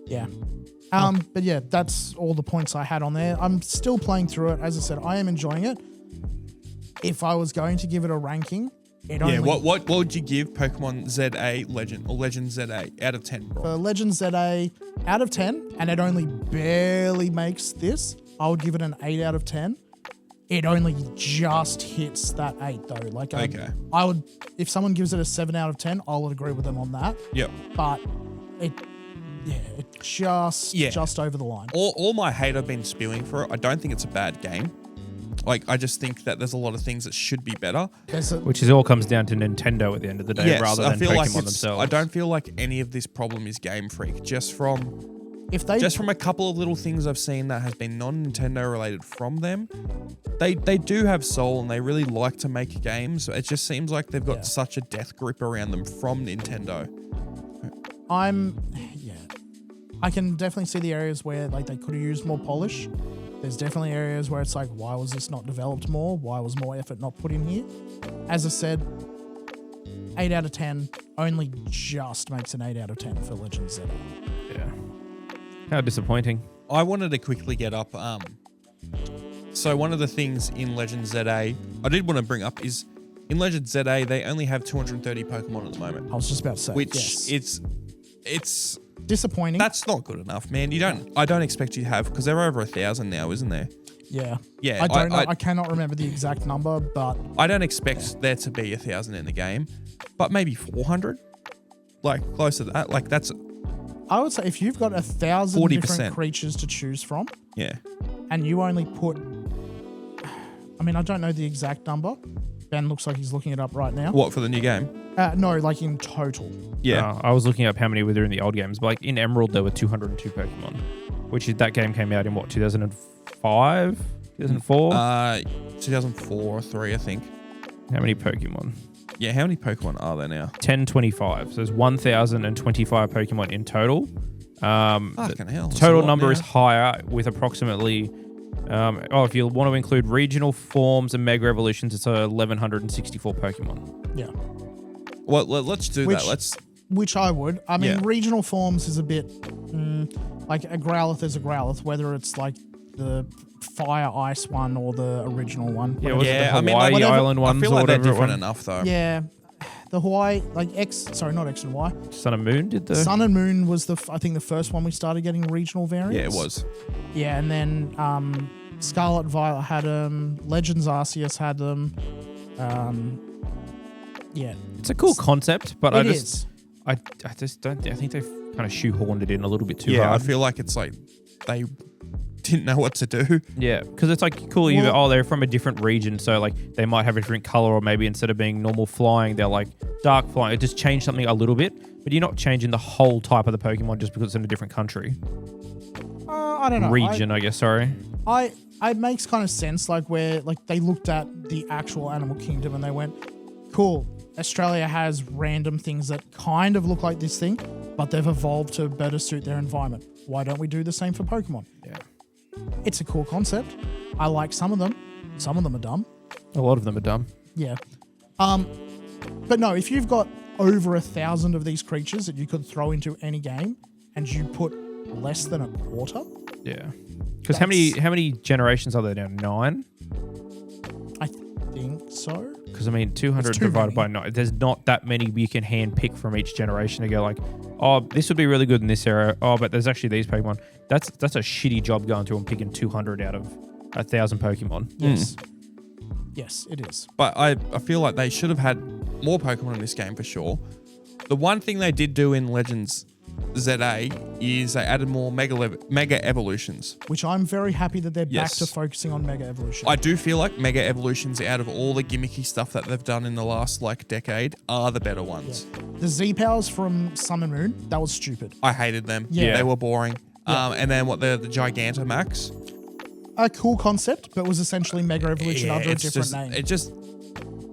Yeah. But yeah, that's all the points I had on there. I'm still playing through it. As I said, I am enjoying it. If I was going to give it a ranking, what would you give Pokemon ZA Legend or Legend ZA out of 10, bro? For Legend ZA, out of 10, and it only barely makes this, I would give it an 8 out of 10. It only just hits that 8 though. Like, okay. I would, if someone gives it a 7 out of 10, I would agree with them on that. Yep. But it just over the line. All my hate I've been spewing for it, I don't think it's a bad game. Like, I just think that there's a lot of things that should be better. Which all comes down to Nintendo at the end of the day, rather than Pokemon themselves. I don't feel like any of this problem is Game Freak. Just from a couple of little things I've seen that has been non-Nintendo related from them, they do have soul and they really like to make games. It just seems like they've got such a death grip around them from Nintendo. I can definitely see the areas where like they could have used more polish. There's definitely areas where it's like, why was this not developed more? Why was more effort not put in here? As I said, 8 out of 10 only just makes an 8 out of 10 for Legend ZA. Yeah. How disappointing. I wanted to quickly get up. So one of the things in Legend ZA I did want to bring up is in Legend ZA, they only have 230 Pokemon at the moment. I was just about to say, which it's disappointing. That's not good enough, man. I don't expect you to have, because they're over 1,000 now, isn't there? Yeah. Yeah. I don't know. I cannot remember the exact number, but I don't expect there to be 1,000 in the game, but maybe 400, like close to that. Like that's. I would say if you've got 1,000 different creatures to choose from, and you only put, I mean, I don't know the exact number. Ben looks like he's looking it up right now. What, for the new game? No, like in total. Yeah. I was looking up how many were there in the old games. But like in Emerald, there were 202 Pokemon, that game came out in what, 2005? 2004? 2004 or 3, I think. How many Pokemon? Yeah, how many Pokemon are there now? 1025. So there's 1,025 Pokemon in total. Fucking hell. The total number is higher with approximately... if you want to include regional forms and Mega Evolutions, it's 1,164 Pokemon. Yeah. Well, let's do that. Which I would. I mean, regional forms is a bit like a Growlithe is a Growlithe, whether it's like the Fire Ice one or the original one. Yeah, the Hawaii Island ones? I feel like they're different enough, though. Yeah. The Hawaii, like not X and Y. Sun and Moon did the... Sun and Moon was I think the first one we started getting regional variants. Yeah, it was. Yeah, and then Scarlet and Violet had them. Legends Arceus had them. Yeah. It's a cool concept, but I just don't... I think they've kind of shoehorned it in a little bit too hard. Yeah, I feel like it's like they didn't know what to do. Yeah, because it's like cool. They're from a different region, so like they might have a different color, or maybe instead of being normal flying, they're like dark flying. It just changed something a little bit, but you're not changing the whole type of the Pokemon just because it's in a different country. I don't know. Region, I guess. Sorry. It makes kind of sense, like where like they looked at the actual animal kingdom and they went, cool. Australia has random things that kind of look like this thing, but they've evolved to better suit their environment. Why don't we do the same for Pokemon? Yeah. It's a cool concept. I like some of them. Some of them are dumb. A lot of them are dumb. Yeah. But no, if you've got over 1,000 of these creatures that you could throw into any game, and you put less than a quarter, Yeah. Because how many generations are there now? 9? I think so. Because I mean, 200 It's too divided by many. 9. There's not that many you can hand pick from each generation to go like, oh, this would be really good in this era. Oh, but there's actually these Pokemon. That's a shitty job going through and picking 200 out of 1,000 Pokemon. Yes. Yes, it is. But I feel like they should have had more Pokemon in this game for sure. The one thing they did do in Legends ZA is they added more Mega Evolutions. Which I'm very happy that they're back Yes. to focusing on Mega Evolution. I do feel like Mega Evolutions, out of all the gimmicky stuff that they've done in the last decade, are the better ones. The Z powers from Sun and Moon, that was stupid. I hated them. Yeah. They were boring. Yeah. And then the Gigantamax. A cool concept, but was essentially Mega Evolution under a it's different just, name. It's just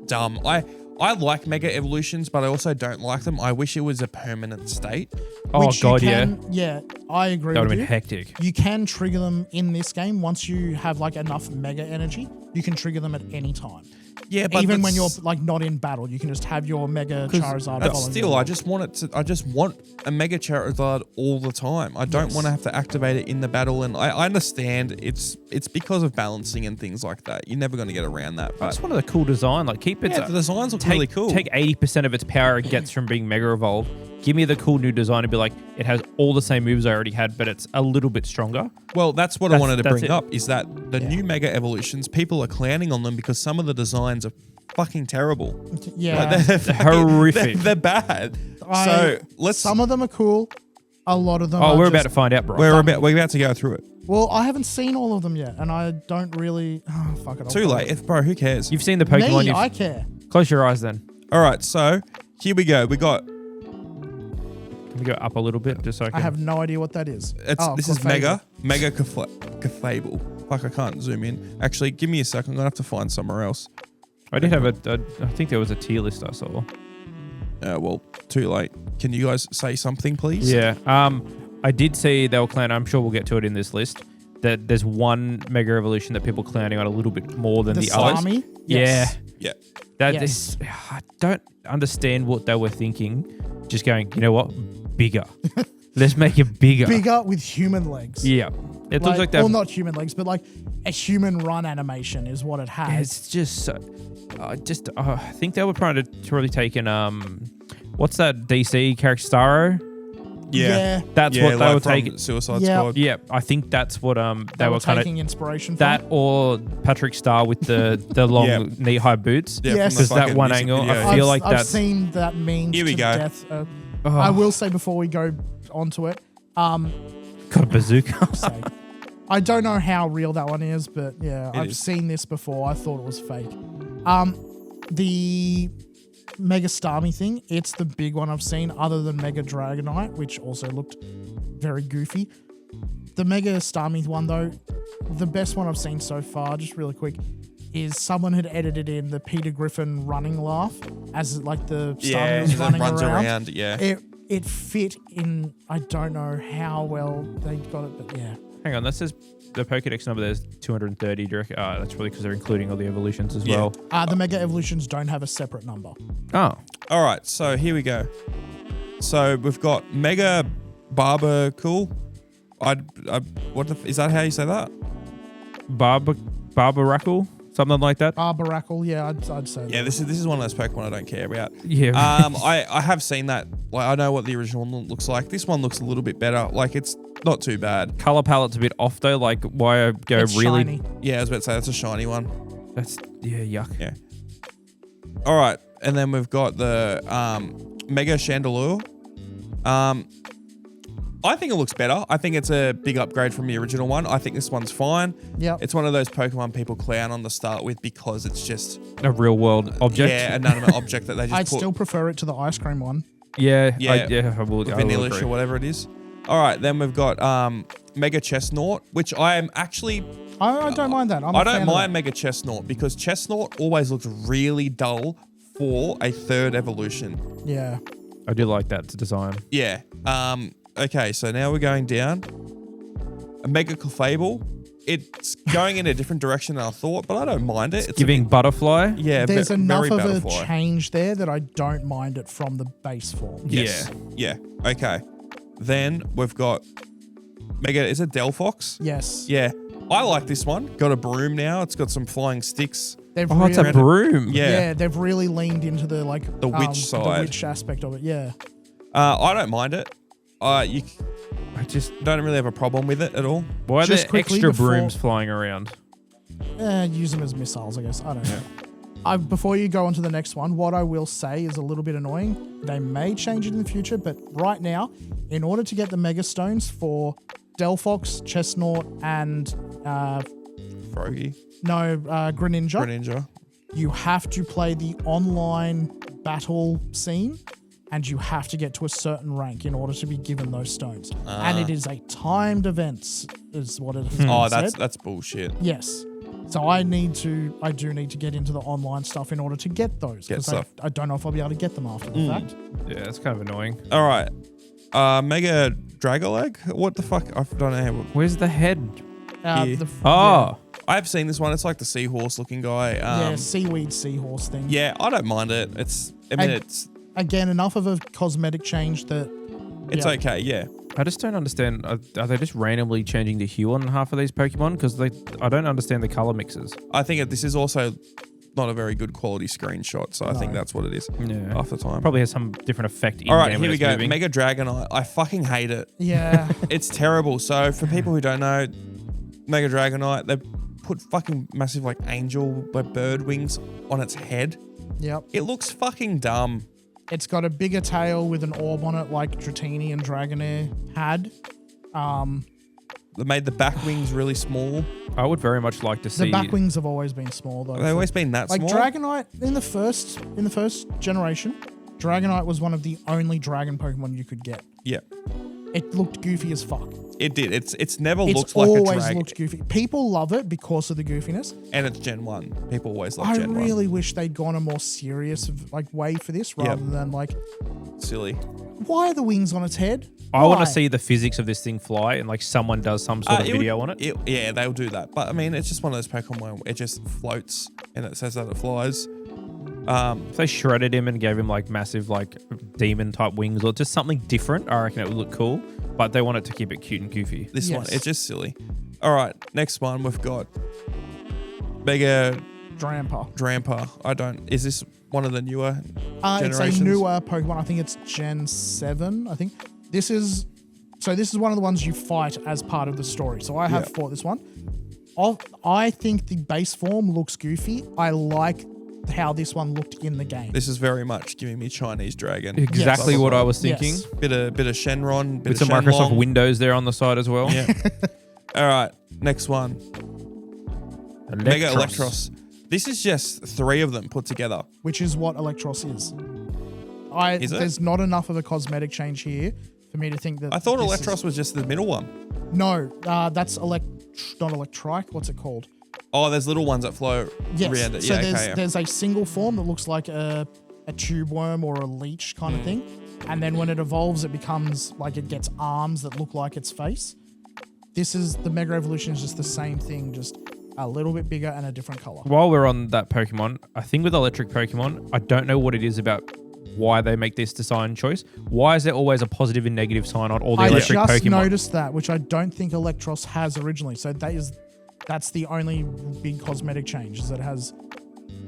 dumb. I like Mega Evolutions, but I also don't like them. I wish it was a permanent state. Oh, Which God, you yeah. can, yeah. I agree That would with have been you. hectic. You can trigger them in this game once you have like enough Mega energy. You can trigger them at any time. Yeah, but Even when you're that's- like not in battle, you can just have your Mega Charizard. But following still, you. I just want a Mega Charizard all the time. I don't Yes. want to have to activate it in the battle. And I understand it's because of balancing and things like that. You're never going to get around that. But That's one of the cool design. Like, keep it. yeah, the designs look take, really cool. Take 80% of its power it gets from being Mega Evolved. Give me the cool new design and be like, it has all the same moves I already had, but it's a little bit stronger. Well, that's what I wanted to that's bring it. up, is that the Yeah. new Mega Evolutions, people are clowning on them because some of the designs are fucking terrible. yeah. Like, they're Horrific. They're bad. So let's. Some of them are cool. A lot of them. Oh, are we're just, about to find out, bro. we're about to go through it. Well, I haven't seen all of them yet, and I don't really. Oh, fuck it. I'll Too go. late, bro. Who cares? You've seen the Pokemon. Me, I care. Close your eyes then. All right, so here we go. We got. Can we go up a little bit just so I can... I have no idea what that is. This is Clefable. Mega Clefable. Fuck, I can't zoom in. Actually, give me a sec. I'm gonna have to find somewhere else. I did have I think there was a tier list I saw. Well, too late. Can you guys say something, please? Yeah. I did see they were clowning. I'm sure we'll get to it in this list. That there's one Mega Evolution that people clowning on a little bit more than The the others. Salami? Yes. Yeah. That Yes. is, I don't understand what they were thinking. Just going, you know what? Bigger. Let's make it bigger. Bigger with human legs. Yeah. It looks like that. Well, not human legs, but like a human run animation is what it has. It's just so. I think they were trying to really take in what's that DC character Starro? Yeah. That's Yeah, what they like were from taking. Suicide Yeah. Squad. Yeah, I think that's what They were kind taking of inspiration from. that, or Patrick Star with the long Yeah. knee high boots. Yeah, Yes. from the Because that fucking one music angle, video. I feel like I've that's seen that meme Here we to go. death. Oh, I will say before we go onto it, got a bazooka. say, I don't know how real that one is, but yeah, I've is. seen this before. I thought it was fake. The Mega Starmie thing, it's the big one I've seen, other than Mega Dragonite, which also looked very goofy. The Mega Starmie one, though, the best one I've seen so far, just really quick, is someone had edited in the Peter Griffin running laugh as like the Starmie Yeah, was and then running runs around. around. Yeah. It fit in. I don't know how well they got it, but yeah. Hang on, that says the Pokedex number there's 230. Do you reckon? That's probably because they're including all the evolutions as Yeah. well. The Mega Evolutions don't have a separate number. Oh, All right, so here we go. So we've got Mega Barbacool. Is that how you say that? Barbarackle? Something like that? Barbarackle, yeah, I'd say. Yeah, this is one of those Pokemon I don't care about. Yeah. I have seen that. Like, I know what the original one looks like. This one looks a little bit better. Like, it's not too bad. Color palette's a bit off though. Like, why go It's really? shiny. Yeah, I was about to say that's a shiny one. That's yuck. Yeah. All right, and then we've got the Mega Chandelure. I think it looks better. I think it's a big upgrade from the original one. I think this one's fine. Yeah. It's one of those Pokemon people clown on the start with because it's just A real world object. yeah, an inanimate object that they just I'd put still prefer it to the ice cream one. Yeah. Yeah. I will vanillish agree. or whatever it is. All right, then we've got Mega Chestnut, which I am actually I don't mind that. I don't mind Mega Chestnut because Chestnut always looks really dull for a third evolution. Yeah. I do like that design. Yeah. Okay, so now we're going down. A Mega Clefable. it's going in a different direction than I thought, but I don't mind it. It's Giving butterfly. Yeah, There's enough of butterfly. a change there that I don't mind it from the base form. Yes. Yeah. Okay. Then we've got Mega. Is it Delphox? Yes. Yeah. I like this one. Got a broom now. It's got some flying sticks. They've Oh, it's a broom. Yeah. they've really leaned into the The witch side. the witch aspect of it. Yeah. I don't mind it. I just don't really have a problem with it at all. Why are Just there quickly extra before- brooms flying around? Use them as missiles, I guess. I don't know. Before you go on to the next one, what I will say is a little bit annoying. They may change it in the future, but right now, in order to get the Mega Stones for Delphox, Chestnut, and Froggy. Greninja, you have to play the online battle scene, and you have to get to a certain rank in order to be given those stones. And it is a timed event, is what it has been Oh, said. that's bullshit. Yes. So I do need to get into the online stuff in order to get those. Get Because stuff. I don't know if I'll be able to get them after the fact. Yeah, it's kind of annoying. All right. Mega Dragolag? What the fuck? I don't know how. Where's the head? Here. Oh, I've seen this one. It's like the seahorse looking guy. Yeah, seaweed seahorse thing. Yeah, I don't mind it. It's Again, enough of a cosmetic change that it's yeah. okay. Yeah. I just don't understand. Are they just randomly changing the hue on half of these Pokemon? Because I don't understand the color mixes. I think this is also not a very good quality screenshot, so I think that's what it is. Yeah. Half the time. Probably has some different effect in All right, game here when we it's go. moving. Mega Dragonite. I fucking hate it. Yeah. It's terrible. So for people who don't know, Mega Dragonite, they put fucking massive like angel like bird wings on its head. Yep. It looks fucking dumb. It's got a bigger tail with an orb on it like Dratini and Dragonair had. They made the back wings really small. I would very much like to see. The back wings have always been small though. They've always been that like small. Dragonite in the first generation, Dragonite was one of the only dragon Pokemon you could get. Yeah, It looked goofy as fuck. it did. It's never It's looked like a always dragon. looked goofy. People love it because of the goofiness. And it's Gen 1. People always love I Gen 1. really wish they'd gone a more serious like way for this rather than like, Silly. why are the wings on its head? I want Why? to see the physics of this thing fly and like someone does some sort of video on it. Yeah, they'll do that. But I mean, it's just one of those Pokemon where it just floats and it says that it flies. If they shredded him and gave him like massive like demon type wings or just something different, I reckon it would look cool. But they wanted to keep it cute and goofy. This one, Yes. it's just silly. All right, next one we've got Mega Drampa. Is this one of the newer It's generations? a newer Pokemon. I think it's Gen 7. I think this is one of the ones you fight as part of the story. So I have fought this one. I think the base form looks goofy. I like how this one looked in the game. This is very much giving me Chinese Dragon. Exactly Yes. what I was thinking. Yes. Bit of Shenron, bit With of some Shenlong. Microsoft Windows there on the side as well. Yeah. All right, next one. Mega Electros. This is just 3 of them put together. Which is what Electros is. Is it? There's not enough of a cosmetic change here for me to think that. I thought this Electros is- was just the middle one. No, that's not Electrike. What's it called? Oh, there's little ones that flow Yes. around it. So Yeah, there's okay. Yeah. there's a single form that looks like a tube worm or a leech kind of thing, and then when it evolves, it becomes like it gets arms that look like its face. This is the Mega Evolution is just the same thing, just a little bit bigger and a different color. While we're on that Pokemon, I think with electric Pokemon, I don't know what it is about why they make this design choice. Why is there always a positive and negative sign on all the I electric just Pokemon? noticed that, which I don't think Electros has originally. So that's the only big cosmetic change is that it has,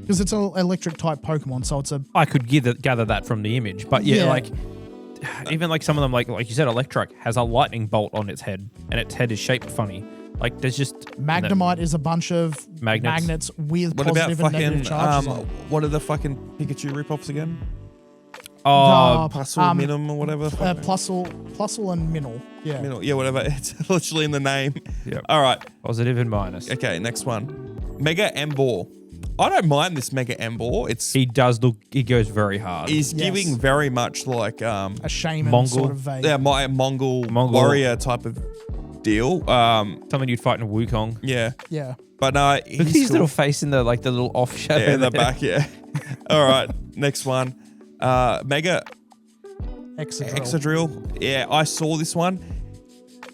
because it's an electric type Pokemon, so it's a I could gather that from the image, but yeah, Yeah. like even like some of them, like you said, Electrike has a lightning bolt on its head, and its head is shaped funny. Like there's just Magnemite is a bunch of Magnets. magnets with What about positive and negative fucking charges. on it. what are the fucking Pikachu ripoffs again? oh, Puzzle, Minim, or whatever. the fuck. Plusle and Minnow. Yeah. Minnow. Yeah, whatever. It's literally in the name. Yep. All right. positive and minus. Okay, next one. Mega Embor. I don't mind this Mega Embor. He does look. He goes very hard. He's Yes. giving very much like A shaman Mongol. sort of vague. yeah, my Mongol warrior type of deal. Something you'd fight in Wukong. Yeah. Yeah. But Look at he's his cool. little face in the little off shadow. Yeah, in the there. back, yeah. All right, next one. Mega Excadrill. Excadrill. Yeah, I saw this one.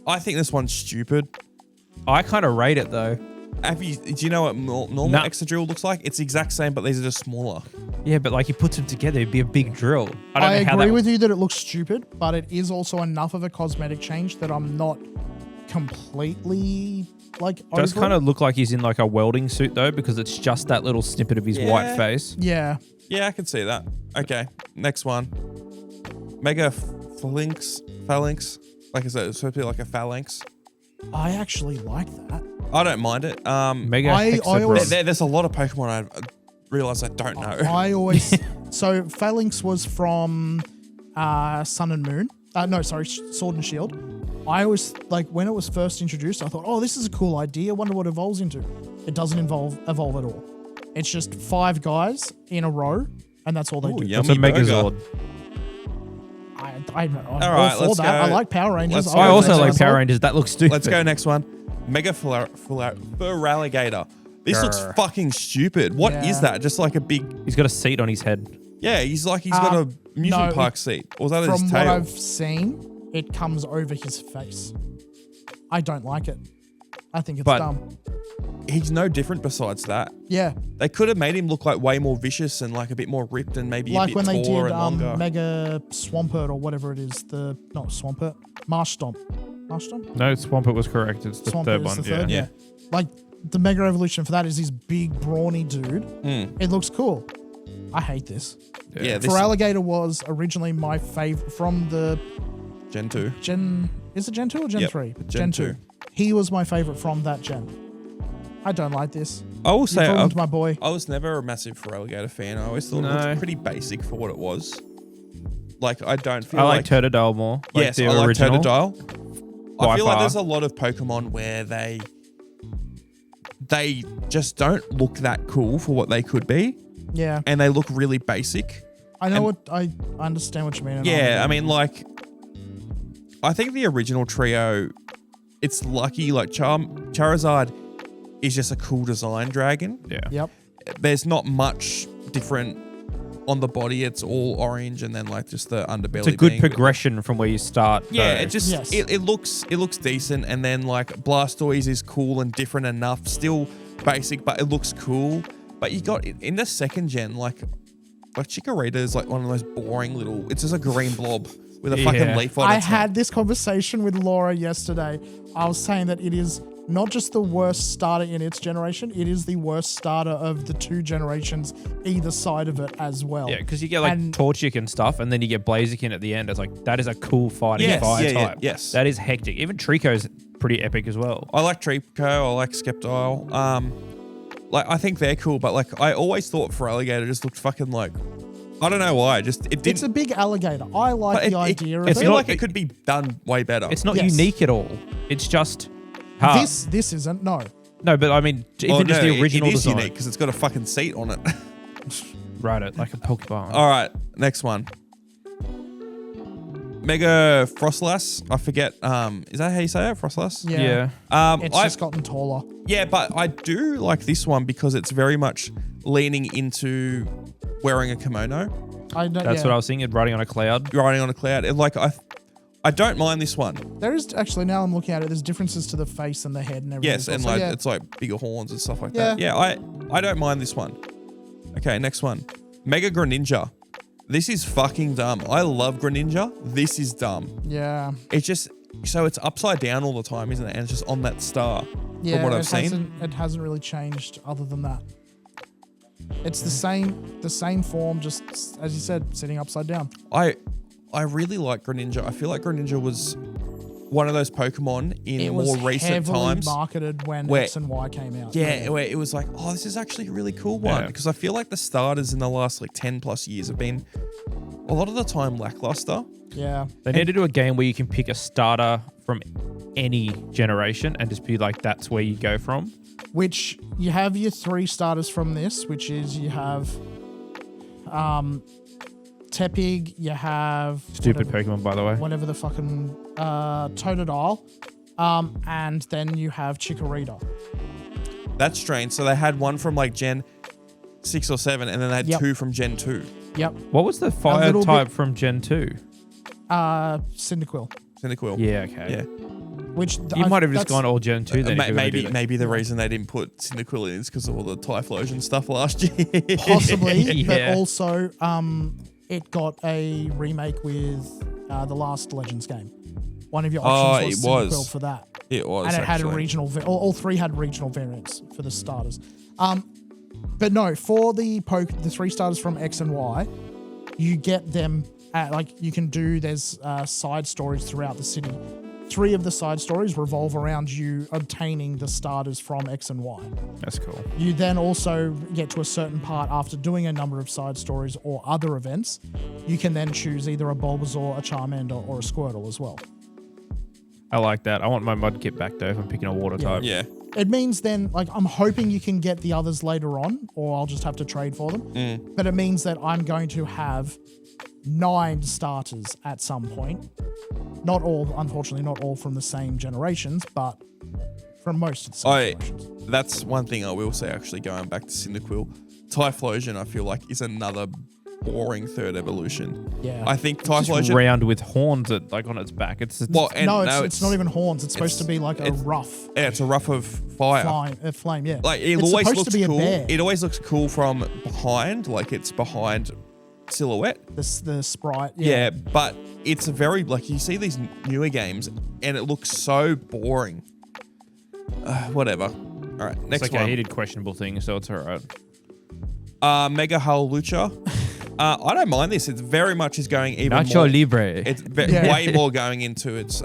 I think this one's stupid. I kind of rate it though. Do you know what normal Excadrill looks like? It's the exact same, but these are just smaller. Yeah, but like he puts them together, it'd be a big drill. I agree with you that it looks stupid, but it is also enough of a cosmetic change that I'm not completely like. Does kind of look like he's in like a welding suit though, because it's just that little snippet of his white face. Yeah. Yeah, I can see that. Okay, next one. Mega Phalanx. Like, is it supposed to be like a phalanx? I actually like that. I don't mind it. Mega there's a lot of Pokemon I realize I don't know. I always so Phalanx was from Sun and Moon. Sword and Shield. I always like when it was first introduced. I thought, oh, this is a cool idea. Wonder what it evolves into. It doesn't evolve at all. It's just 5 guys in a row, and that's all they do. It's a Megazord. I'm all right, for that. I like Power Rangers. I also like Power Rangers. That looks stupid. Let's go next one. Mega Feraligatr. This looks fucking stupid. What is that? Just like a big... He's got a seat on his head. Yeah, he's got a amusement park seat. Or was that his tail? From what I've seen, it comes over his face. I don't like it. I think it's dumb. He's no different besides that. Yeah. They could have made him look like way more vicious and like a bit more ripped and maybe a bit taller and longer. Like when they did Mega Swampert or whatever it is. Not Swampert. Marsh Stomp. Marsh Stomp? No, Swampert was correct. It's the third one. Yeah. Like the Mega Evolution for that is this big brawny dude. It looks cool. I hate this. Yeah. Feraligatr was originally my favorite from the... Gen 2. Is it Gen 2 or Gen 3? Gen 2. He was my favorite from that gen. I don't like this. I will say, my boy. I was never a massive Feraligatr fan. I always thought it was pretty basic for what it was. Like, I don't feel I like Totodile more. Like yes, the I original. like Totodile. I feel like there's a lot of Pokemon where they just don't look that cool for what they could be. Yeah. And they look really basic. I understand what you mean. Yeah, I mean, like, I think the original trio, it's lucky, like Charizard is just a cool design dragon. Yeah. Yep. There's not much different on the body. It's all orange and then like just the underbelly. It's a good progression from where you start. Yeah, it just it looks decent, and then like Blastoise is cool and different enough. Still basic, but it looks cool. But you got in the second gen, like Chikorita is like one of the most boring little. It's just a green blob with a fucking leaf on it. I had this conversation with Laura yesterday. I was saying that it is not just the worst starter in its generation, it is the worst starter of the 2 generations either side of it as well. Yeah, because you get like Torchic and stuff, and then you get Blaziken at the end. It's like, that is a cool fighting fire type. Yes. That is hectic. Even Trico's pretty epic as well. I like Trico, I like Sceptile. Like, I think they're cool, but like, I always thought Feraligatr just looked fucking like, I don't know why. It's a big alligator. I like the idea of it. I feel like it could be done way better. It's not unique at all. It's just hard. This isn't, no. No, but I mean, even just the original it is design. unique because it's got a fucking seat on it. Right, it like a Pokeball. All right, next one. Mega Frostlass. I forget. Is that how you say it? Frostlass? Yeah. It's just gotten taller. Yeah, but I do like this one because it's very much leaning into wearing a kimono. That's what I was thinking. Riding on a cloud. Riding on a cloud. I don't mind this one. There is actually, now I'm looking at it, there's differences to the face and the head and everything. Yes, and it's like bigger horns and stuff like that. Yeah, I don't mind this one. Okay, next one. Mega Greninja. This is fucking dumb. I love Greninja. This is dumb. Yeah. It's just, so it's upside down all the time, isn't it? And it's just on that star. Yeah, from what I've seen. It hasn't really changed other than that. It's the same form, just as you said, sitting upside down. I really like Greninja. I feel like Greninja was one of those Pokemon in more recent times. It was heavily marketed when X and Y came out. Yeah, where it was like, oh, this is actually a really cool one. Because I feel like the starters in the last like 10 plus years have been a lot of the time lackluster. Yeah. They need to do a game where you can pick a starter from any generation and just be like, that's where you go from. Which you have your 3 starters from this, which is you have Tepig, you have... Stupid Pokemon, by the way. Whatever the fucking... Totodile. And then you have Chikorita. That's strange. So they had one from like Gen 6 or 7, and then they had 2 from Gen 2. Yep. What was the fire type from Gen 2? Cyndaquil. Cyndaquil. Yeah, okay. Yeah. Which You might have just gone all Gen 2 then. Maybe the reason they didn't put Cyndaquil in is because of all the Typhlosion stuff last year. possibly, but also it got a remake with the last Legends game. One of your options was Cyndaquil for that. It was, and it had a regional. All three had regional variants for the starters. But no, for the 3 starters from X and Y, you get them at you can do. There's side stories throughout the city. 3 of the side stories revolve around you obtaining the starters from X and Y. That's cool. You then also get to a certain part after doing a number of side stories or other events. You can then choose either a Bulbasaur, a Charmander, or a Squirtle as well. I like that. I want my Mudkip back though if I'm picking a water type. Yeah. It means then, I'm hoping you can get the others later on, or I'll just have to trade for them. But it means that I'm going to have 9 starters at some point. Not all, unfortunately, not all from the same generations, but from most of the same generations. That's one thing I will say, actually, going back to Cyndaquil. Typhlosion, I feel like, is another boring third evolution. Yeah. I think Just Typhlosion... round with horns on its back. It's it's not even horns. It's supposed to be like a ruff. Yeah, it's a ruff of fire. Flame, yeah. It always looks cool. It always looks cool from behind, like it's behind silhouette. The sprite. Yeah, but it's a very, you see these newer games and it looks so boring. Whatever. All right, next it's one. He did questionable things, so it's all right. Mega Hull Lucha. I don't mind this. It very much is going even Nacho more. Libre. It's way more going into its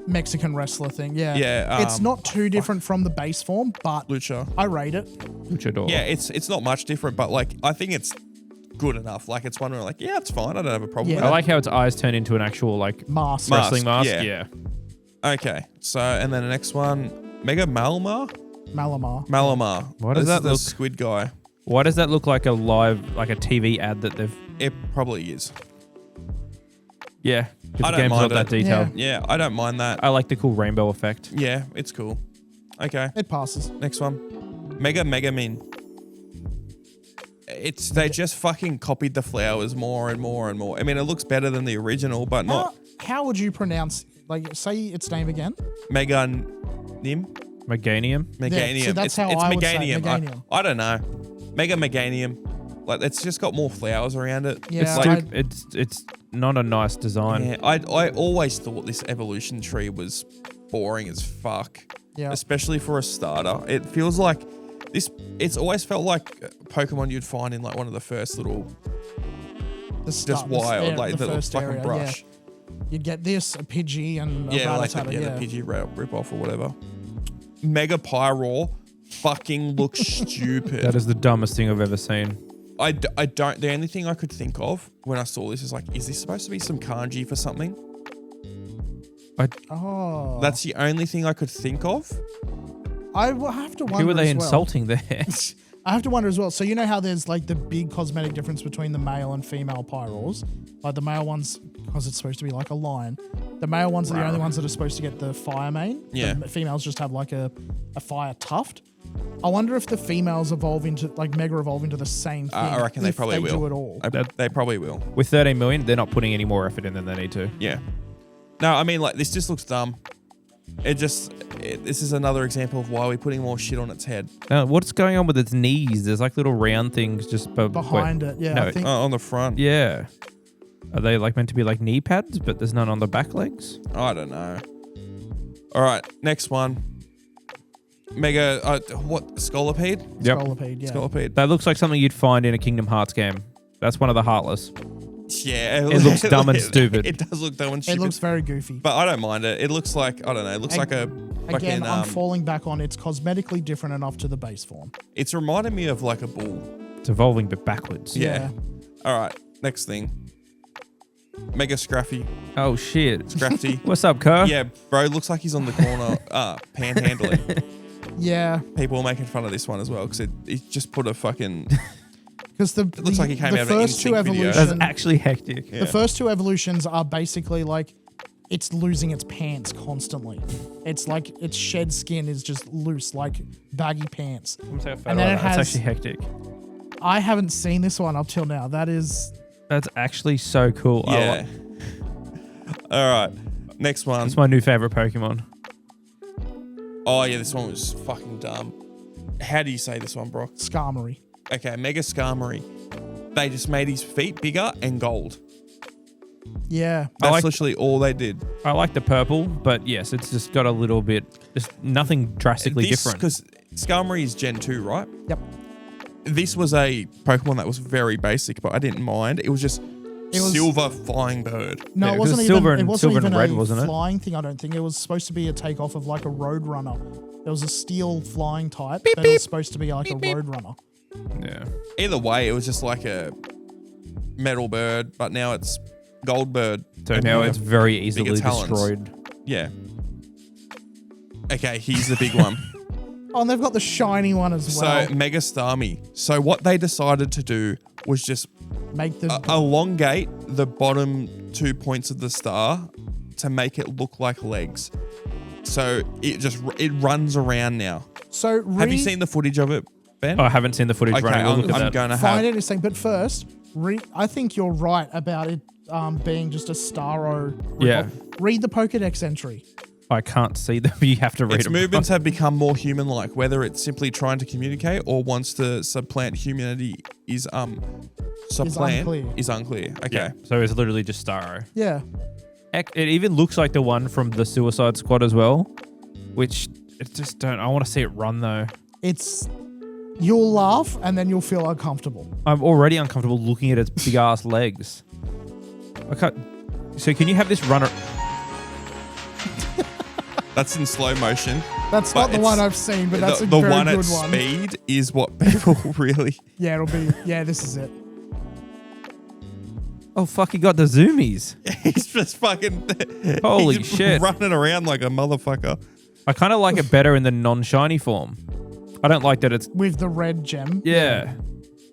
Mexican wrestler thing. Yeah. Yeah. It's not too different from the base form, but Lucha. I rate it. Luchador. Yeah, it's not much different, but I think it's good enough. It's one where it's fine. I don't have a problem with it. I like how its eyes turn into an actual mask. Wrestling mask. Yeah. Okay. So, and then the next one, Mega Malamar. Why does that the look? squid guy. Why does that look like a TV ad that they've? It probably is. Yeah. I don't game's mind not that detailed. Yeah, I don't mind that. I like the cool rainbow effect. Yeah, it's cool. Okay. It passes. Next one, Mega Megamin. They just fucking copied the flowers more and more and more. I mean, it looks better than the original, but not. How would you pronounce? Say its name again. Meganium. Meganium. Meganium. So that's how it's I Meganium. would say Meganium. I don't know. Mega Meganium. It's just got more flowers around it. Yeah, it's not a nice design. Yeah, I always thought this evolution tree was boring as fuck. Yeah. Especially for a starter. It feels like this. It's always felt like Pokemon you'd find in one of the first little. The first fucking area, brush. Yeah. You'd get this, a Pidgey, and a Rattata. The Pidgey rip off or whatever. Mega Pyroar fucking looks stupid. That is the dumbest thing I've ever seen. I don't. The only thing I could think of when I saw this is this supposed to be some kanji for something? That's the only thing I could think of. I will have to wonder. Who are they as well. insulting there? I have to wonder as well. So you know how there's the big cosmetic difference between the male and female Pyroars? The male ones, because it's supposed to be like a lion, the male ones are the only ones that are supposed to get the fire mane. Yeah. The females just have a fire tuft. I wonder if the females evolve into Mega evolve into the same thing. I reckon they probably will. Do it all. They probably will. With 13 million, they're not putting any more effort in than they need to. Yeah. No, I mean this just looks dumb. This is another example of why we're putting more shit on its head. What's going on with its knees? There's little round things just behind it. Yeah, no, I think on the front. Yeah. Are they meant to be knee pads, but there's none on the back legs? I don't know. All right, next one. Mega, Scolipede? Yep. Scolipede, yeah. Scolipede. That looks like something you'd find in a Kingdom Hearts game. That's one of the Heartless. Yeah. It looks dumb and stupid. It does look dumb and stupid. It looks very goofy. But I don't mind it. It looks like, I don't know, it looks like a fucking... Again, I'm falling back on it's cosmetically different enough to the base form. It's reminding me of a bull. It's evolving but backwards. Yeah. All right, next thing. Mega Scruffy. Oh, shit. Scruffy. What's up, Kerr? Yeah, bro, looks like he's on the corner panhandling. Yeah. People are making fun of this one as well because he just put a fucking... Because it looks like he came out of an NSYNC video. That's actually hectic. Yeah. The first 2 evolutions are basically it's losing its pants constantly. It's its shed skin is just loose, like baggy pants. And then that's actually hectic. I haven't seen this one up till now. That's actually so cool. Yeah. All right. Next one. That's my new favorite Pokemon. Oh, yeah, this one was fucking dumb. How do you say this one, Brock? Skarmory. Okay, Mega Skarmory. They just made his feet bigger and gold. Yeah. That's literally all they did. I like the purple, but yes, it's just got a little bit, just nothing drastically different. Because Skarmory is Gen 2, right? Yep. This was a Pokemon that was very basic, but I didn't mind. It was just silver flying bird. No, Yeah, it wasn't silver even. and- It wasn't silver even and red, a wasn't it? flying thing. I don't think it was supposed to be a takeoff of like a Roadrunner. There was a steel flying type that was supposed to be like a Roadrunner. Yeah. Either way, it was just like a metal bird, but now it's gold bird. So And now bigger- it's very bigger easily talons. destroyed. Yeah. Okay, here's the big one. Oh, and they've got the shiny one as well. So Mega Starmie. So what they decided to do was just Make the elongate the bottom 2 points of the star to make it look like legs. So it runs around now. so Have you seen the footage of it, Ben? Oh, I haven't seen the footage Okay, running. We'll I'm look at that. going to find have. it interesting, but first, I think you're right about it being just a Starro. Yeah. Read the Pokedex entry. I can't see them. You have to read Its them. movements have become more human-like, whether it's simply trying to communicate or wants to supplant humanity is unclear. Okay. Yeah. So it's literally just Starro. Yeah. It even looks like the one from the Suicide Squad as well, which it just don't. I want to see it run though. You'll laugh and then you'll feel uncomfortable. I'm already uncomfortable looking at its big ass legs. I can't. So can you have this runner? That's in slow motion. That's But not the it's- one I've seen, but that's a the very one good at one. speed is what people really. Yeah, it'll be. Yeah, this is it. Oh fuck! He got the zoomies. He's just fucking. Holy he's shit. Running around like a motherfucker. I kind of like it better in the non-shiny form. I don't like that it's. With the red gem. Yeah.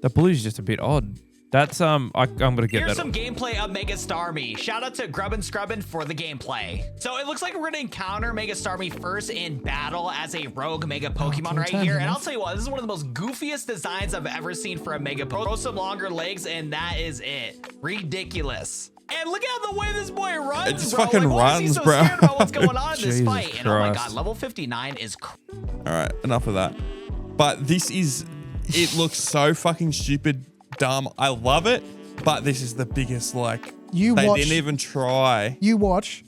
The blue's just a bit odd. That's I'm gonna get Here's that. some gameplay of Mega Starmie. Shout out to Grubbin Scrubbin for the gameplay. So it looks like we're gonna encounter Mega Starmie first in battle as a rogue Mega Pokemon right here. And I'll tell you what, this is one of the most goofiest designs I've ever seen for a Mega Pokemon. Throw some longer legs and that is it. Ridiculous. And look at the way this boy runs, It just bro. fucking Why is he runs, so bro. scared about what's going on in this Jesus fight? And oh my Christ. god, level 59 is All right, enough of that. But this is. It looks so fucking stupid, dumb. I love it, but this is the biggest. Like they didn't even try. You watch.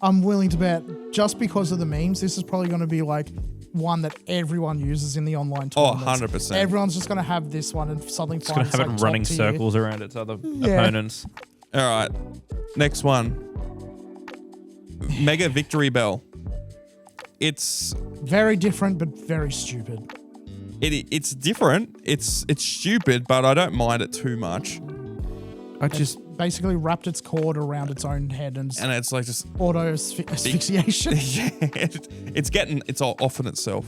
I'm willing to bet, just because of the memes, this is probably going to be like one that everyone uses in the online Oh, tournaments. 100%. Everyone's just going to have this one and something It's gonna finds have like it running top tier. circles around its other Yeah. opponents. All right, next one. Mega Victory Bell. It's Very different, but very stupid. it's different. It's stupid, but I don't mind it too much. I just Basically wrapped its cord around its own head and And it's like just auto asphyxiation. yeah, it's all off in itself.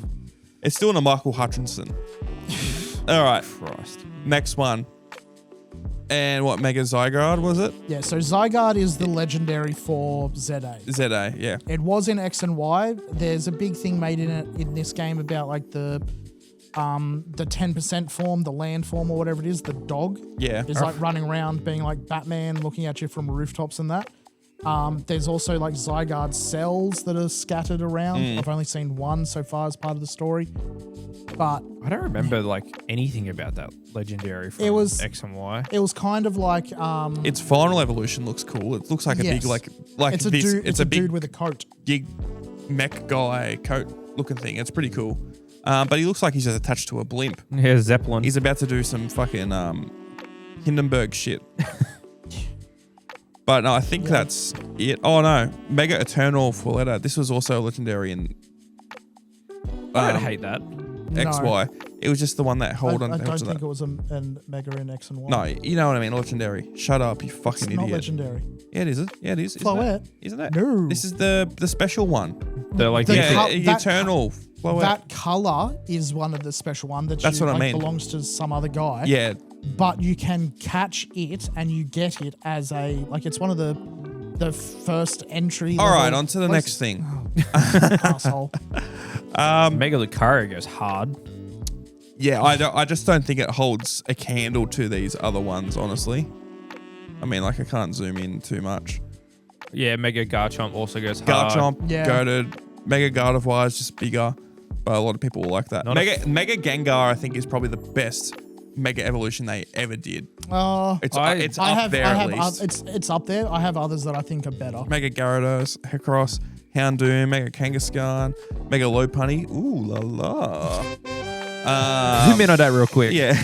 It's doing a Michael Hutchinson. All right, Christ. next one. And what Mega Zygarde was it? Yeah, so Zygarde is the legendary for ZA. ZA, yeah. It was in X and Y. There's a big thing made in this game about like the 10% form, the land form or whatever it is, the dog. Yeah. Is like running around being like Batman, looking at you from rooftops and that. There's also like Zygarde cells that are scattered around. I've only seen one so far as part of the story. But I don't remember like anything about that legendary from It was- X and Y. it was kind of like Its final evolution looks cool. It looks like a big yes. like it's a this. dude, It's a big dude with a coat. big mech guy coat looking thing. It's pretty cool. But he looks like he's just attached to a blimp. Here's Zeppelin. He's about to do some fucking Hindenburg shit. But no, I think that's it. Oh no, Mega Eternal Folletta. This was also legendary in I don't hate that. XY. It was just the one that I held on. don't held to think that. it was a Mega in X and Y. No, you know what I mean. Legendary. Shut up, you it's fucking not idiot. legendary. Yeah, it is. Yeah, it is. Floette? Isn't it? No. This is the special one. They're like The Yeah, col- the that Eternal Floette. That color is one of the special one that That's what I mean. belongs to some other guy. Yeah. But you can catch it and you get it as a like it's one of the first entry. All right, level on to the next thing. asshole. Mega Lucario goes hard. Yeah, I just don't think it holds a candle to these other ones, honestly. I mean, like, I can't zoom in too much. Yeah, Mega Garchomp also goes hard. Garchomp, goated. Mega Gardevoir is just bigger, but a lot of people will like that. Mega Gengar, I think, is probably the best Mega Evolution they ever did. It's up there at least. It's up there. I have others that I think are better. Mega Gyarados, Hecros, Houndoom, Mega Kangaskhan, Mega Lopunny. Ooh la la. Zoom in on that real quick. Yeah.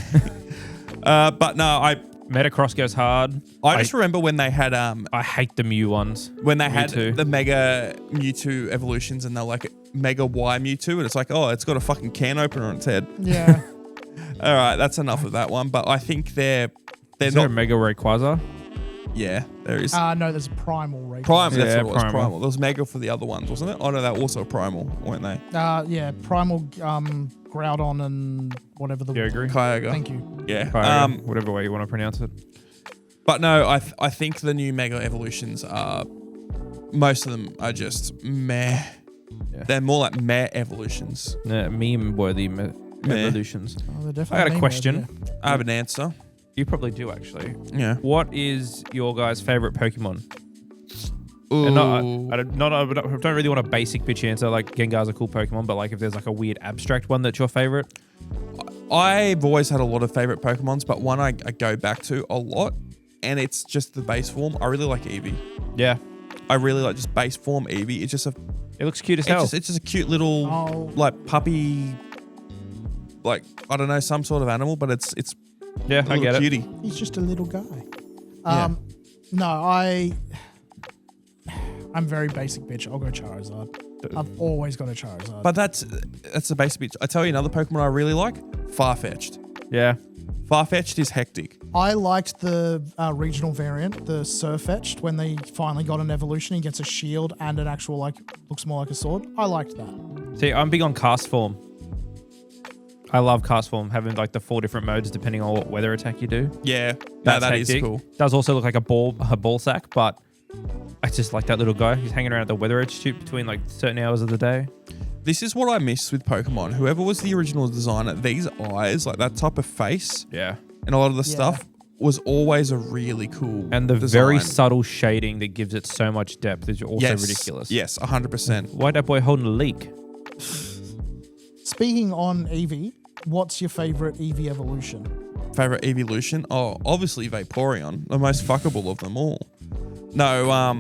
But no, Metacross goes hard. I just remember when they had I hate the Mew ones. When they had the Mega Mewtwo evolutions and they're like Mega Y Mewtwo and it's like, oh, it's got a fucking can opener on its head. Yeah. All right, that's enough of that one. But I think they're Is not there a Mega Rayquaza? Yeah, there is. No, there's a Primal Rayquaza. Primal, that's what it was. Primal. There was Mega for the other ones, wasn't it? Oh no, that was also Primal, weren't they? Yeah, Primal, Groudon and whatever the Kyogre. Thank you. Yeah. Kyogre, whatever way you want to pronounce it. But no, I think the new Mega Evolutions are, most of them are just meh. Yeah. They're more like meh evolutions. Yeah, meme-worthy evolutions. Oh, I got a question. I have an answer. You probably do, actually. Yeah. What is your guys' favorite Pokemon? Ooh. And I don't really want a basic bitch answer, like Gengar's a cool Pokemon, but like if there's like a weird abstract one that's your favorite. I've always had a lot of favorite Pokemons, but one I go back to a lot, and it's just the base form. I really like Eevee. Yeah. I really like just base form Eevee. It's just it looks cute as hell. It's just a cute little like puppy, like I don't know, some sort of animal, but it's yeah, I get cutie. it. He's just a little guy. Yeah. No, I'm very basic bitch. I'll go Charizard. I've always got a Charizard. But that's the basic bitch. I tell you another Pokemon I really like, Farfetch'd. Yeah. Farfetch'd is hectic. I liked the regional variant, the Surfetch'd, when they finally got an evolution. He gets a shield and an actual, like, looks more like a sword. I liked that. See, I'm big on cast form. I love cast form, having like the 4 different modes depending on what weather attack you do. Yeah, that is cool. Does also look like a ball sack, but I just like that little guy. He's hanging around at the weather institute between like certain hours of the day. This is what I miss with Pokemon. Whoever was the original designer, these eyes, like that type of face, yeah, and a lot of the stuff was always a really cool and the design. Very subtle shading that gives it so much depth is also ridiculous. Yes, 100%. Why'd that boy holding a leak? Speaking on Eevee, what's your favorite Eevee evolution? Favorite evolution? Oh, obviously Vaporeon, the most fuckable of them all. No,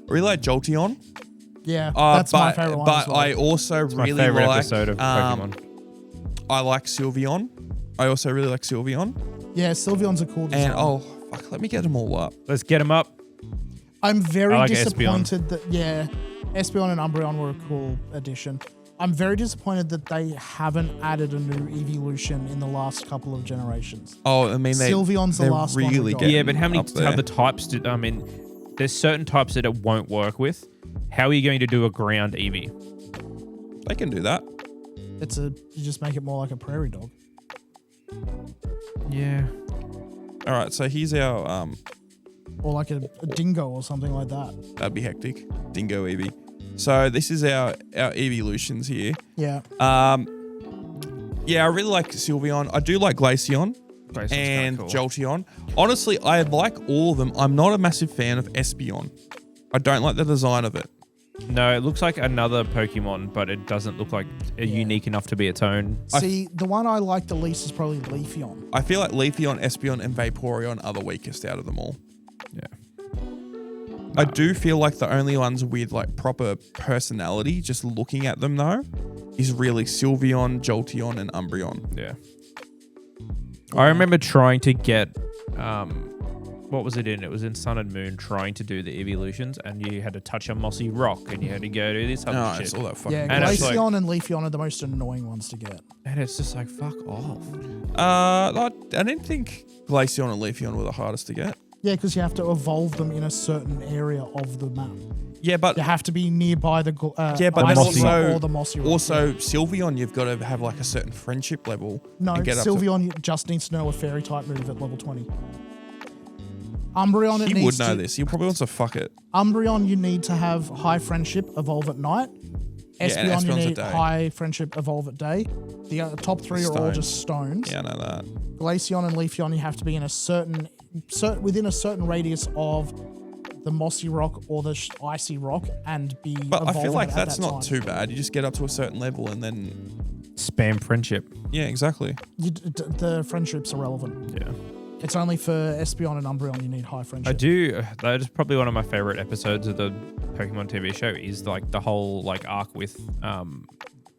really like Jolteon. Yeah, that's my favorite one. But I also really my favorite like episode of Pokemon. I like Sylveon. I also really like Sylveon. Yeah, Sylveon's a cool design. And let me get them all up. Let's get them up. I'm very like disappointed that Espeon and Umbreon were a cool addition. I'm very disappointed that they haven't added a new evolution in the last couple of generations. Oh, I mean, Sylveon's the last one. Really yeah, but how many other types do? I mean, there's certain types that it won't work with. How are you going to do a ground Eevee? They can do that. You just make it more like a prairie dog. Yeah. All right, so here's our or like a dingo or something like that. That'd be hectic. Dingo Eevee. So this is our evolutions here. Yeah. Yeah, I really like Sylveon. I do like Glaceon and cool. Jolteon. Honestly, I like all of them. I'm not a massive fan of Espeon. I don't like the design of it. No, it looks like another Pokemon, but it doesn't look like unique enough to be its own. See, the one I like the least is probably Leafeon. I feel like Leafeon, Espeon, and Vaporeon are the weakest out of them all. Yeah. I do feel like the only ones with like proper personality, just looking at them though, is really Sylveon, Jolteon, and Umbreon. Yeah. I remember trying to get, what was it in? It was in Sun and Moon, trying to do the evolutions, and you had to touch a mossy rock, and you had to go do this other shit. It's all that fucking Glaceon and Leafeon are the most annoying ones to get. And it's just like, fuck off. I didn't think Glaceon and Leafeon were the hardest to get. Yeah, because you have to evolve them in a certain area of the map. Yeah, but you have to be nearby the but or the mossy rock. Also, Sylveon, you've got to have like a certain friendship level. No, Sylveon just needs to know a fairy type move at level 20. Umbreon, he would know this. He probably wants to fuck it. Umbreon, you need to have high friendship, evolve at night. Espeon, you need high friendship, evolve at day. The top three are all just stones. Yeah, I know that. Glaceon and Leafeon, you have to be in within a certain radius of the mossy rock or the icy rock and be. But I feel like at that's that not time. too bad. You just get up to a certain level and then. Spam friendship. Yeah, exactly. The friendship's irrelevant. Yeah. It's only for Espeon and Umbreon you need high friendship. I do. That is probably one of my favorite episodes of the Pokemon TV show. Is like the whole like arc with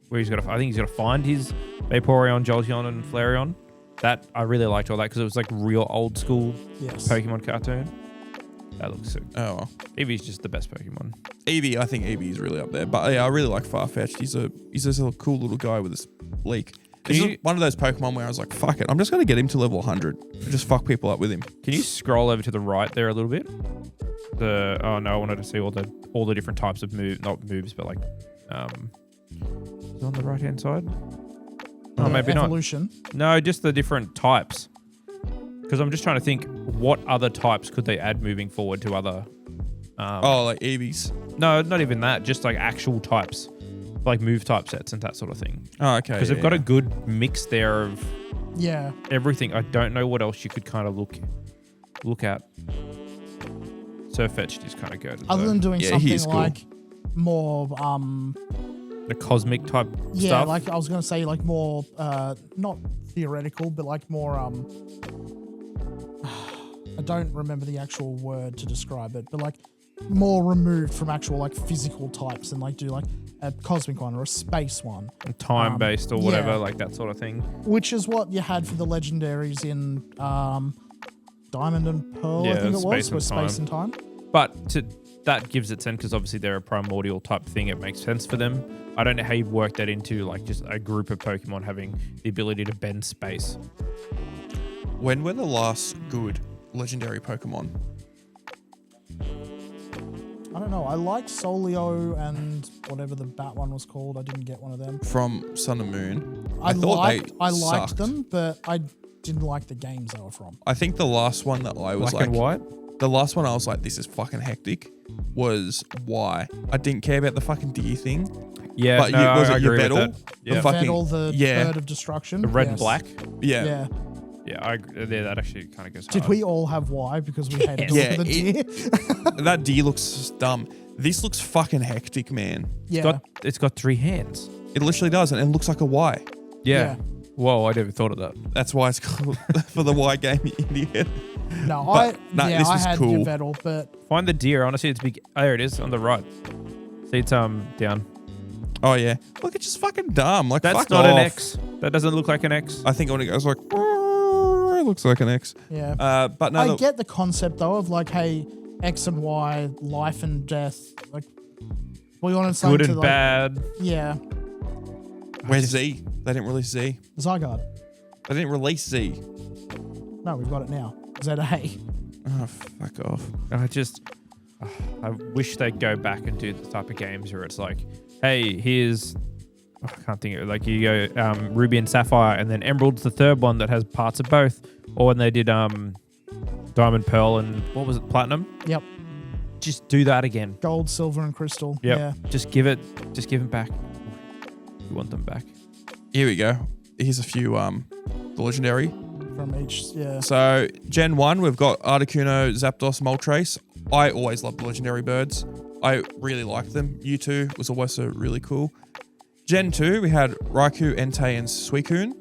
where he's got to. I think he's got to find his Vaporeon, Jolteon, and Flareon. That I really liked all that because it was like real old school Pokemon cartoon. That looks sick. Oh, well. Eevee's just the best Pokemon. Eevee, I think Eevee's really up there. But yeah, I really like Farfetch'd. He's this little cool little guy with this leak. This is one of those Pokemon where I was like, fuck it, I'm just going to get him to level 100 and just fuck people up with him. Can you scroll over to the right there a little bit? I wanted to see all the different types of not moves, but like, is it on the right hand side? Oh, maybe evolution. not. No, just the different types. Because I'm just trying to think, what other types could they add moving forward to other? Like Eevees. No, not even that. Just like actual types, like move type sets and that sort of thing. Oh, okay. Because they've got a good mix there of everything. I don't know what else you could kind of look at. Surfetch'd is kind of good. Other than doing something like more the cosmic type stuff. Yeah, like I was going to say like more not theoretical, but like more I don't remember the actual word to describe it, but like more removed from actual like physical types and like do like a cosmic one or a space one. Time based or whatever, like that sort of thing. Which is what you had for the legendaries in Diamond and Pearl, I think it was, with space and time. But that gives it sense because obviously they're a primordial type thing. It makes sense for them. I don't know how you'd work that into like just a group of Pokemon having the ability to bend space. When were the last good legendary Pokemon? I don't know. I liked Solio and whatever the bat one was called. I didn't get one of them. From Sun and Moon. I liked them, but I didn't like the games they were from. I think the last one that I was Black and White? The last one I was like, this is fucking hectic, was Y. I didn't care about the fucking deer thing. Yeah, but was it your Vettel? Yeah. Vettel, the bird of destruction. The red and black? Yeah. Yeah, I agree. Yeah, that actually kind of goes Did hard. we all have Y because we hated the look of the deer? That deer looks dumb. This looks fucking hectic, man. Yeah. It's got 3 hands. It literally does, and it looks like a Y. Yeah. Whoa, I never thought of that. That's why it's called for the Y game, you idiot. This was had cool. Vettel, but find the deer. Honestly, it's big. Oh, there it is on the right. See, it's down. Oh yeah. Look, it's just fucking dumb. Like that's fuck not off. an X. That doesn't look like an X. I think when it goes like, it looks like an X. Yeah. But no, I get the concept though of like, hey, X and Y, life and death. Like, we wanted something good and to, bad. Yeah. Where's Z? They didn't release Z. Zygarde. They didn't release Z. No, we've got it now. ZA. Oh, fuck off. I wish they'd go back and do the type of games where it's like, hey, here's, I can't think of it, like you go Ruby and Sapphire, and then Emerald's the third one that has parts of both. Or when they did Diamond, Pearl, and what was it, Platinum? Yep. Just do that again. Gold, silver, and crystal. Yep. Yeah. Just give them back. We want them back. Here we go. Here's a few the legendary. From each, yeah. So Gen 1, we've got Articuno, Zapdos, Moltres. I always loved the legendary birds. I really liked them. U2 was also really cool. Gen 2, we had Raikou, Entei, and Suicune.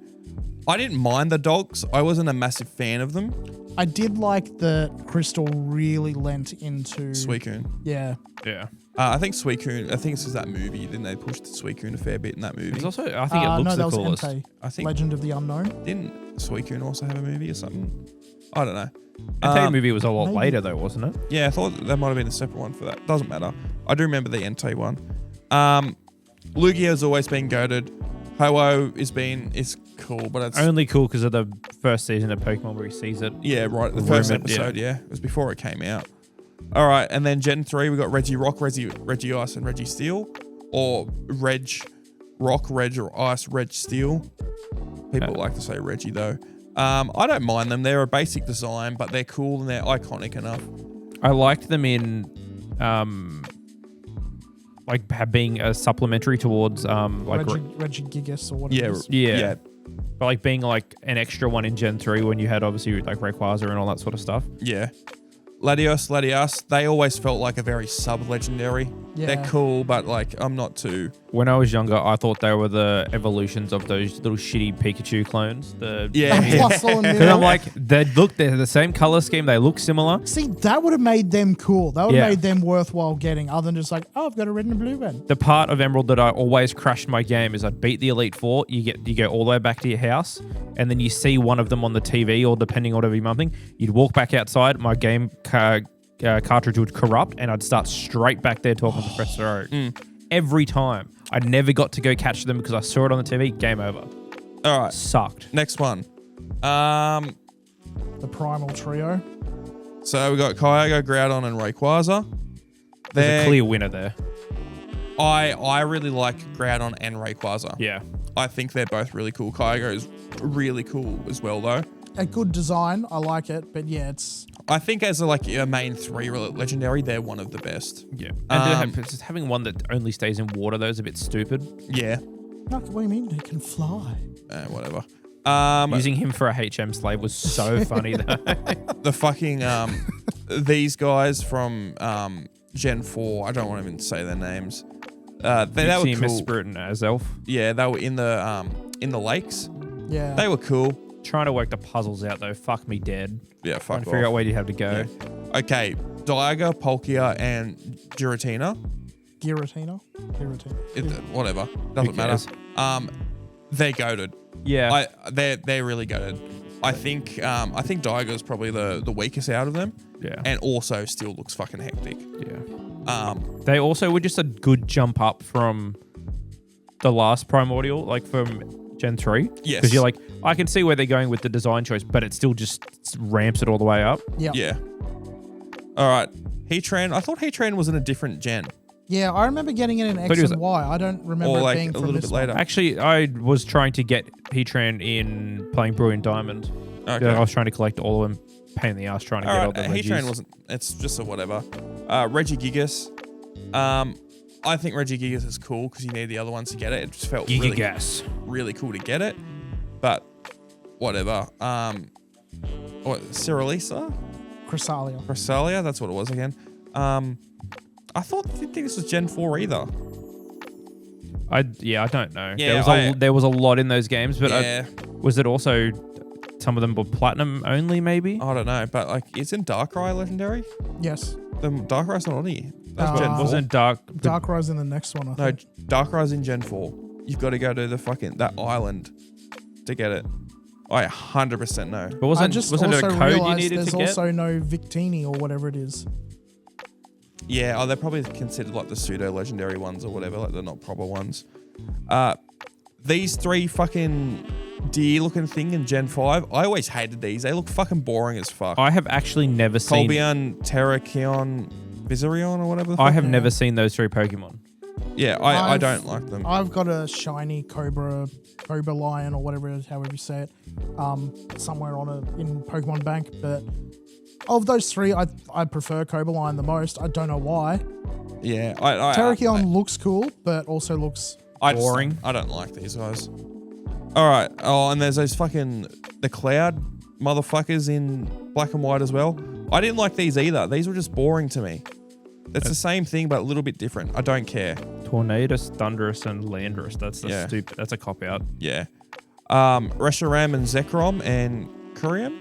I didn't mind the dogs. I wasn't a massive fan of them. I did like the crystal really lent into Suicune. Yeah. Yeah. I think Suicune, I think this is that movie. Didn't they push Suicune a fair bit in that movie? It's also, I think it looks the coolest. Was Entei, I think Legend of the Unknown. Didn't Suicune also have a movie or something? I don't know. Entei movie was a lot later though, wasn't it? Yeah, I thought that might have been a separate one for that. Doesn't matter. I do remember the Entei one. Lugia has always been goated. Ho-Oh is cool, but it's only cool because of the first season of Pokemon where he sees it. Yeah, right. The first episode, yeah. It was before it came out. All right, and then Gen 3, we got Reggie Rock, Reggie Ice, and Reggie Steel. Or Reg Rock, Reg or Ice, Reg Steel. People like to say Reggie, though. I don't mind them. They're a basic design, but they're cool and they're iconic enough. I liked them in... like being a supplementary towards Regigigas or whatever. Yeah. But like being like an extra one in Gen 3 when you had obviously like Rayquaza and all that sort of stuff. Yeah. Latios, they always felt like a very sub-legendary. Yeah. They're cool, but like I'm not too... When I was younger, I thought they were the evolutions of those little shitty Pikachu clones. Fossil and Because Nil. I'm like, they're the same color scheme. They look similar. See, that would have made them cool. That would have Yeah. made them worthwhile getting, other than just like, oh, I've got a red and a blue one. The part of Emerald that I always crashed my game is I'd beat the Elite Four. You go all the way back to your house, and then you see one of them on the TV, or depending on whatever you're mumping, you'd walk back outside. My game cartridge would corrupt, and I'd start straight back there talking to Professor Oak. Every time. I never got to go catch them because I saw it on the TV. Game over. All right, Sucked. next one. The Primal Trio. So we got Kyogre, Groudon, and Rayquaza. There's a clear winner there. I really like Groudon and Rayquaza. Yeah. I think they're both really cool. Kyogre is really cool as well, though. A good design. I like it, but yeah, it's... I think as a main 3 legendary, they're one of the best. Yeah. And just having one that only stays in water, though, is a bit stupid. Yeah. What do you mean? It can fly. Whatever. Using him for a HM slave was so funny, though. The fucking these guys from Gen 4. I don't want to even say their names. They were Miss cool. Spirit and Azelf. Yeah, they were in the lakes. Yeah. They were cool. Trying to work the puzzles out, though. Fuck me dead. Yeah, fuck Trying off. to figure out where you have to go. Yeah. Okay, Dialga, Palkia, and Giratina. Giratina? Whatever. Doesn't matter. They're goated. Yeah. They're really goated. I think Dialga's probably the weakest out of them. Yeah. And also still looks fucking hectic. Yeah. They also were just a good jump up from the last Primordial, like from Gen 3. Yes. Because you're like, I can see where they're going with the design choice, but it still just ramps it all the way up. Yeah. All right. Heatran. I thought Heatran was in a different gen. Yeah, I remember getting it in X and Y. I don't remember it being a from little this bit later. Actually, I was trying to get Heatran in playing Brilliant Diamond. Okay. I was trying to collect all of them. Pain in the ass trying to get all the Regis. Heatran wasn't. It's just a whatever. Regigigas. I think Regigigas is cool because you need the other ones to get it. It just felt really cool to get it. But whatever. Cyrillisa? Cresselia. That's what it was again. I didn't think this was Gen 4 either. I don't know. Yeah, there was a lot in those games, but Yeah. was it also some of them were platinum only, maybe? I don't know, but like it's in Darkrai Legendary. Yes. The Darkrai's not on here. That's Gen 4. Wasn't Darkrai's in the next one, I No, think. Darkrai's in Gen 4. You've got to go to that island to get it. I 100% know. But wasn't it a code you needed there's to get? also no Victini or whatever it is. Yeah, they're probably considered like the pseudo legendary ones or whatever, like they're not proper ones. These 3 fucking deer looking thing in Gen 5, I always hated these. They look fucking boring as fuck. I have actually never seen... Colbion, Terrakion, Viserion or whatever the fuck. I have never seen those 3 Pokemon. Yeah, I don't like them. I've got a shiny Cobra Lion or whatever it is, however you say it, somewhere in Pokemon Bank. But of those 3, I prefer Cobra Lion the most. I don't know why. Yeah, Terrakion looks cool, but also looks boring. I don't like these guys. All right. Oh, and there's those fucking the cloud motherfuckers in black and white as well. I didn't like these either. These were just boring to me. It's the same thing, but a little bit different. I don't care. Tornadus, Thunderous, and Landorus. That's stupid. That's a cop out. Yeah. Reshiram and Zekrom and Kyurem.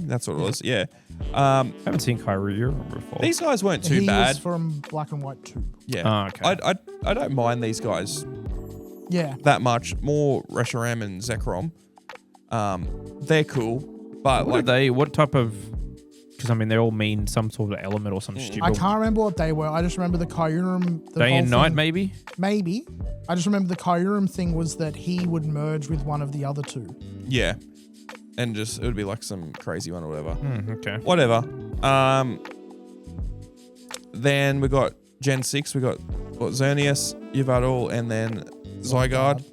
That's what it was. Yeah. Haven't seen Kyurem before. These guys weren't too he bad. was from Black and White too. Yeah. Oh, okay. I don't mind these guys. Yeah. That much. More Reshiram and Zekrom. They're cool, but What type of? Because I mean, they all mean some sort of element or some stupid. I can't remember what they were. I just remember the Kyurem. Day and night, maybe. Maybe. I just remember the Kyurem thing was that he would merge with one of the other 2. Yeah. And just, it would be like some crazy one or whatever. Okay. Whatever. Then we got Gen 6. We got Xerneas, Yveltal, and then Zygarde.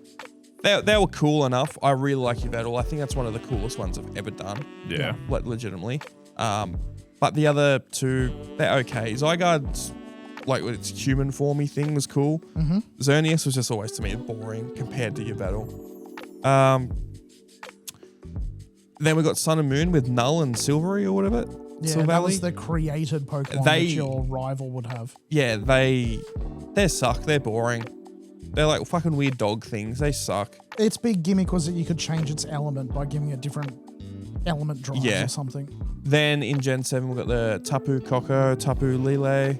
They were cool enough. I really like Yveltal. I think that's one of the coolest ones I've ever done. Yeah. Like, legitimately. But the other 2, they're okay. Zygarde's, like, with its human formy thing was cool. Mm-hmm. Xerneas was just always, to me, boring compared to Yveltal. Then we got Sun and Moon with Null and Silvery or whatever. Yeah, that was the created Pokemon that your rival would have. Yeah, they suck. They're boring. They're like fucking weird dog things. They suck. Its big gimmick was that you could change its element by giving it different element drives or something. Then in Gen 7, we've got the Tapu Koko, Tapu Lele,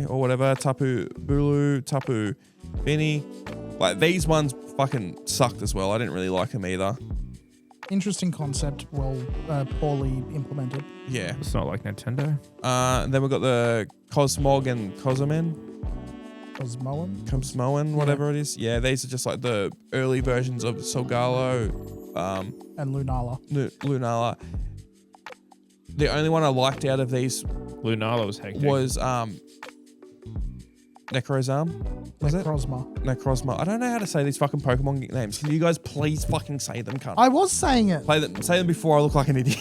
or whatever, Tapu Bulu, Tapu Benny. Like, these ones fucking sucked as well. I didn't really like them either. Interesting concept, poorly implemented. Yeah. It's not like Nintendo. Then we've got the Cosmog and Cosmoen, whatever it is. Yeah, these are just like the early versions of Solgaleo. And Lunala. Lunala. The only one I liked out of these Lunala was hectic. Was Necrozma. Was it? Necrozma. I don't know how to say these fucking Pokemon names. Can you guys please fucking say them, cunt? I was saying it. Say them before I look like an idiot.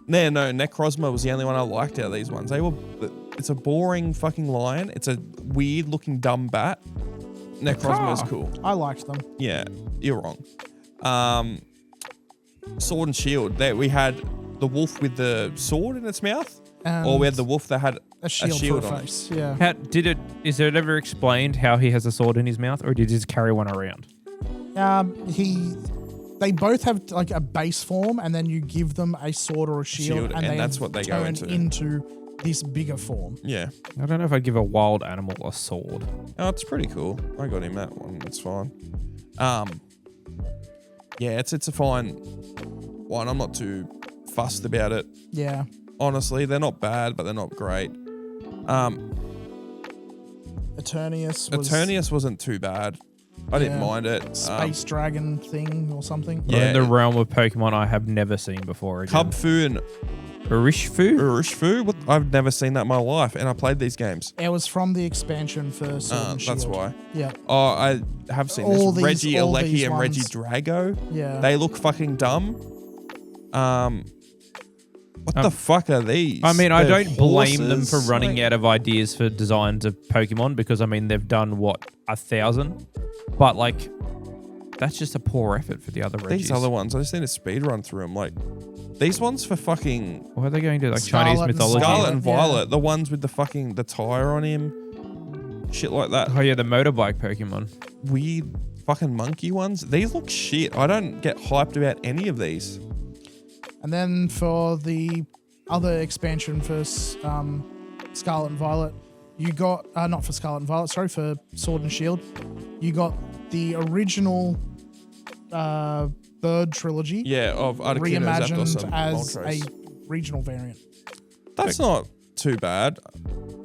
Necrozma was the only one I liked out of these ones. It's a boring fucking lion. It's a weird looking dumb bat. Necrozma is cool. I liked them. Yeah, you're wrong. Sword and Shield. We had the wolf with the sword in its mouth, or we had the wolf that had a shield for a on face. it. Yeah. Is it ever explained how he has a sword in his mouth, or did he just carry one around? They both have like a base form, and then you give them a sword or a shield and that's what they go into this bigger form. Yeah. I don't know if I'd give a wild animal a sword. Oh, it's pretty cool. I got him that one. It's fine. Yeah, it's a fine one. I'm not too fussed about it. Yeah. Honestly, they're not bad, but they're not great. Eternius wasn't too bad. I didn't mind it. Space dragon thing or something. Yeah. In the realm of Pokemon I have never seen before again. Cubfu and Urishfu? I've never seen that in my life, and I played these games. It was from the expansion for Sword and Shield. That's why. Yeah. Oh, I have seen this. Reggie Alecki and Reggie Drago. Yeah. They look fucking dumb. What the fuck are these? I mean, I don't blame them horses? for running out of ideas for designs of Pokemon because, I mean, they've done, 1,000? But, like, that's just a poor effort for the other Reggies. These other ones, I just need a speed run through them. Like, these ones for fucking... What are they going to do? Like Scarlet Chinese mythology? Scarlet and Violet. The ones with the tire on him. Shit like that. Oh, yeah, the motorbike Pokemon. Weird fucking monkey ones. These look shit. I don't get hyped about any of these. And then for the other expansion for Scarlet and Violet, you got, not for Scarlet and Violet, sorry, for Sword and Shield, you got the original Bird trilogy. Yeah, of Articuno, reimagined Zapdos, and as Moltres. a regional variant. That's not too bad.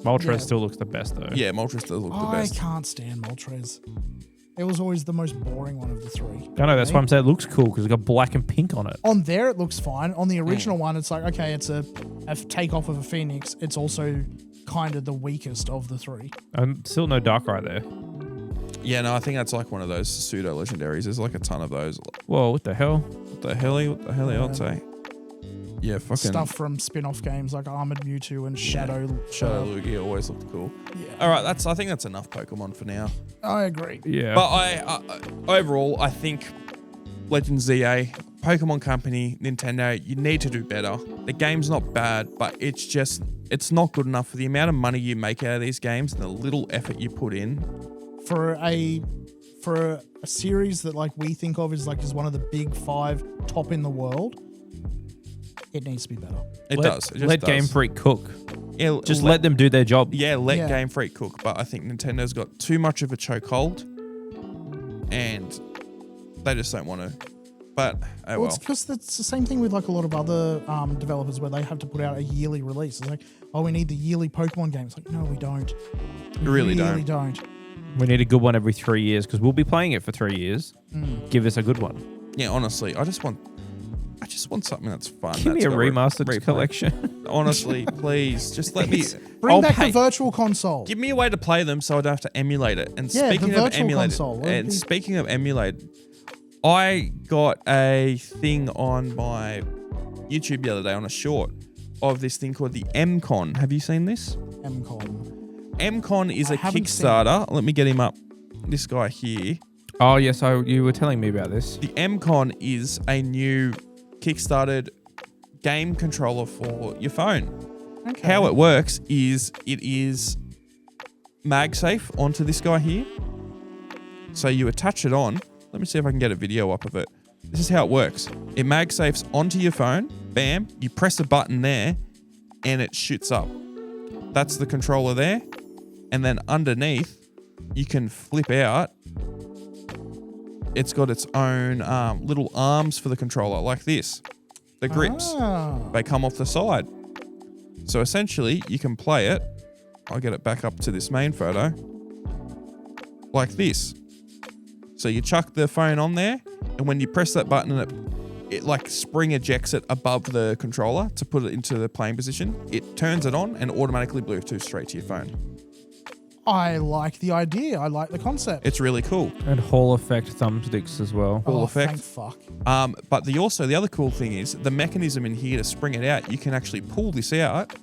Moltres still looks the best, though. Yeah, Moltres does look the best. I can't stand Moltres. It was always the most boring one of the three. I know, that's why I'm saying it looks cool, because it's got black and pink on it. On there, it looks fine. On the original one, it's like, okay, it's a takeoff of a Phoenix. It's also kind of the weakest of the three. Still no Darkrai there. Yeah, no, I think that's like one of those pseudo legendaries. There's like a ton of those. Whoa, what the hell? What the hell I'd say? Yeah, fucking stuff from spin-off games like Armored Mewtwo and Shadow Lugia always looked cool. Yeah. All right, I think that's enough Pokemon for now. I agree. Yeah. But I overall, I think Legends ZA, Pokemon Company, Nintendo, you need to do better. The game's not bad, but it's not good enough for the amount of money you make out of these games and the little effort you put in. For a series that like we think of as one of the big 5 top in the world, it needs to be better. It does. It just let does. Game Freak cook. Yeah, just let them do their job. Yeah, let Game Freak cook. But I think Nintendo's got too much of a chokehold, and they just don't want to. But well. It's because it's the same thing with like a lot of other developers where they have to put out a yearly release. It's like, oh, we need the yearly Pokemon game. It's like, no, we don't. We really don't. We need a good one every 3 years because we'll be playing it for 3 years. Give us a good one. Yeah, honestly, I just want something that's fun. Give me a remastered collection. Honestly, please, just let me bring back the virtual console. Give me a way to play them so I don't have to emulate it. And speaking of emulate, I got a thing on my YouTube the other day on a short of this thing called the MCon. Have you seen this? MCon. MCon is a Kickstarter. Let me get him up. This guy here. Oh, yes. You were telling me about this. The M-Con is a new kickstarted game controller for your phone. Okay. How it works is it is MagSafe onto this guy here. So you attach it on. Let me see if I can get a video up of it. This is how it works. It MagSafes onto your phone. Bam. You press a button there and it shoots up. That's the controller there. And then underneath, you can flip out. It's got its own little arms for the controller, like this. The grips, they come off the side. So essentially, you can play it. I'll get it back up to this main photo. Like this. So you chuck the phone on there, and when you press that button, it like spring ejects it above the controller to put it into the playing position. It turns it on and automatically Bluetooth straight to your phone. I like the idea. I like the concept. It's really cool. And Hall effect thumbsticks as well. Hall effect. Thank fuck. But the other cool thing is the mechanism in here to spring it out. You can actually pull this out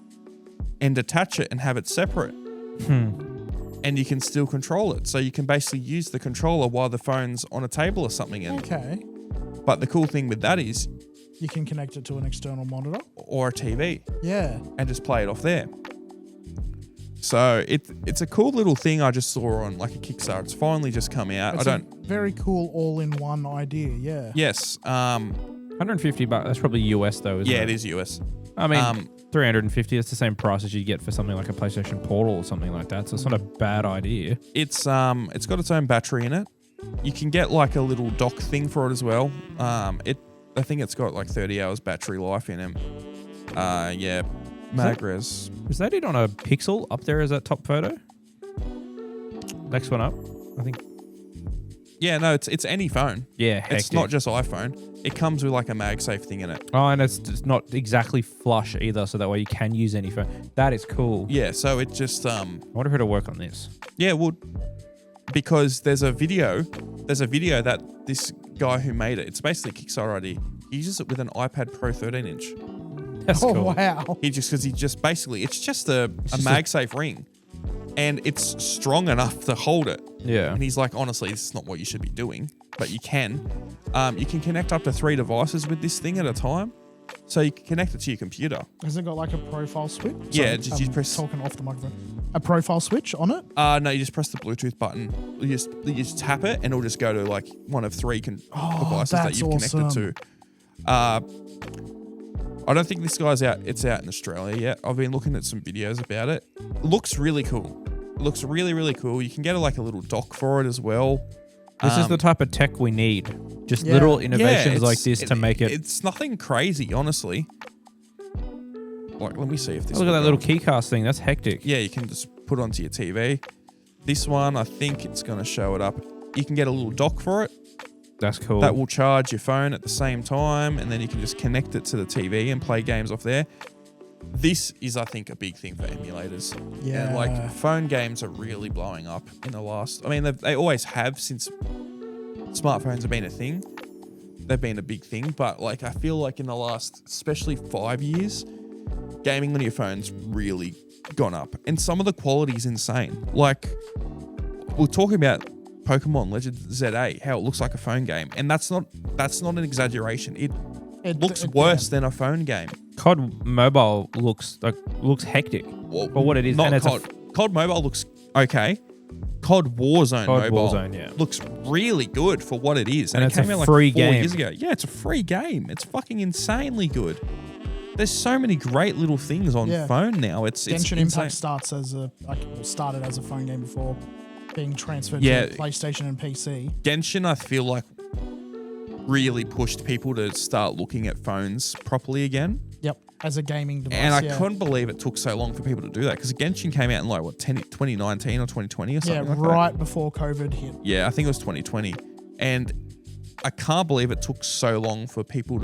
and detach it and have it separate. And you can still control it. So you can basically use the controller while the phone's on a table or something. Okay. But the cool thing with that is... you can connect it to an external monitor. Or a TV. Yeah. And just play it off there. So it's a cool little thing I just saw on like a Kickstarter. It's finally just come out. It's a very cool all-in-one idea, yeah. Yes. $150. That's probably US though, isn't it? Yeah, it is US. I mean, $350. It's the same price as you get for something like a PlayStation Portal or something like that. So it's not a bad idea. It's got its own battery in it. You can get like a little dock thing for it as well. I think it's got like 30 hours battery life in it. Yeah, Magres. Was that it on a Pixel up there as that top photo? Next one up, I think. Yeah, no, it's any phone. Yeah, hectic. It's not just iPhone. It comes with like a MagSafe thing in it. Oh, and it's not exactly flush either, so that way you can use any phone. That is cool. Yeah, so it just I wonder if it'll work on this. Yeah, it would. Because there's a video that this guy who made it, it's basically a Kickstarter idea. He uses it with an iPad Pro 13-inch. That's cool. Wow. It's just a MagSafe ring. And it's strong enough to hold it. Yeah. And he's like, honestly, this is not what you should be doing, but you can. You can connect up to 3 devices with this thing at a time. So you can connect it to your computer. Has it got like a profile switch? Yeah, you press... talking off the microphone. A profile switch on it? No, you just press the Bluetooth button. You just tap it and it'll just go to like one of 3 devices that you've connected to. I don't think this guy's out. It's out in Australia yet. I've been looking at some videos about it. It looks really cool. It looks really, really cool. You can get like a little dock for it as well. This is the type of tech we need. Just little innovations like this to make it. It's nothing crazy, honestly. Like, let me see if this. Look at that little keycast thing. That's hectic. Yeah, you can just put it onto your TV. This one, I think it's going to show it up. You can get a little dock for it. That's cool. That will charge your phone at the same time, and then you can just connect it to the TV and play games off there. This is, I think, a big thing for emulators. Yeah. And like phone games are really blowing up in the last. I mean, they always have since smartphones have been a thing. They've been a big thing, but like I feel like in the last, especially 5 years, gaming on your phone's really gone up, and some of the quality is insane. Like we're talking about Pokémon Legends ZA, how it looks like a phone game, and that's not an exaggeration. It looks worse than a phone game. COD Mobile looks hectic for what it is. Not and COD Mobile looks okay. COD Warzone Mobile looks really good for what it is, and it it's came a out free like 4 game. years ago. Yeah, it's a free game. It's fucking insanely good. There's so many great little things on phone now. It's Genshin insane. Impact started as a phone game before being transferred to PlayStation and PC. Genshin, I feel like, really pushed people to start looking at phones properly again. Yep, as a gaming device. And I couldn't believe it took so long for people to do that, because Genshin came out in like 2019 or 2020 or something like that. Yeah, right before COVID hit. Yeah, I think it was 2020. And I can't believe it took so long for people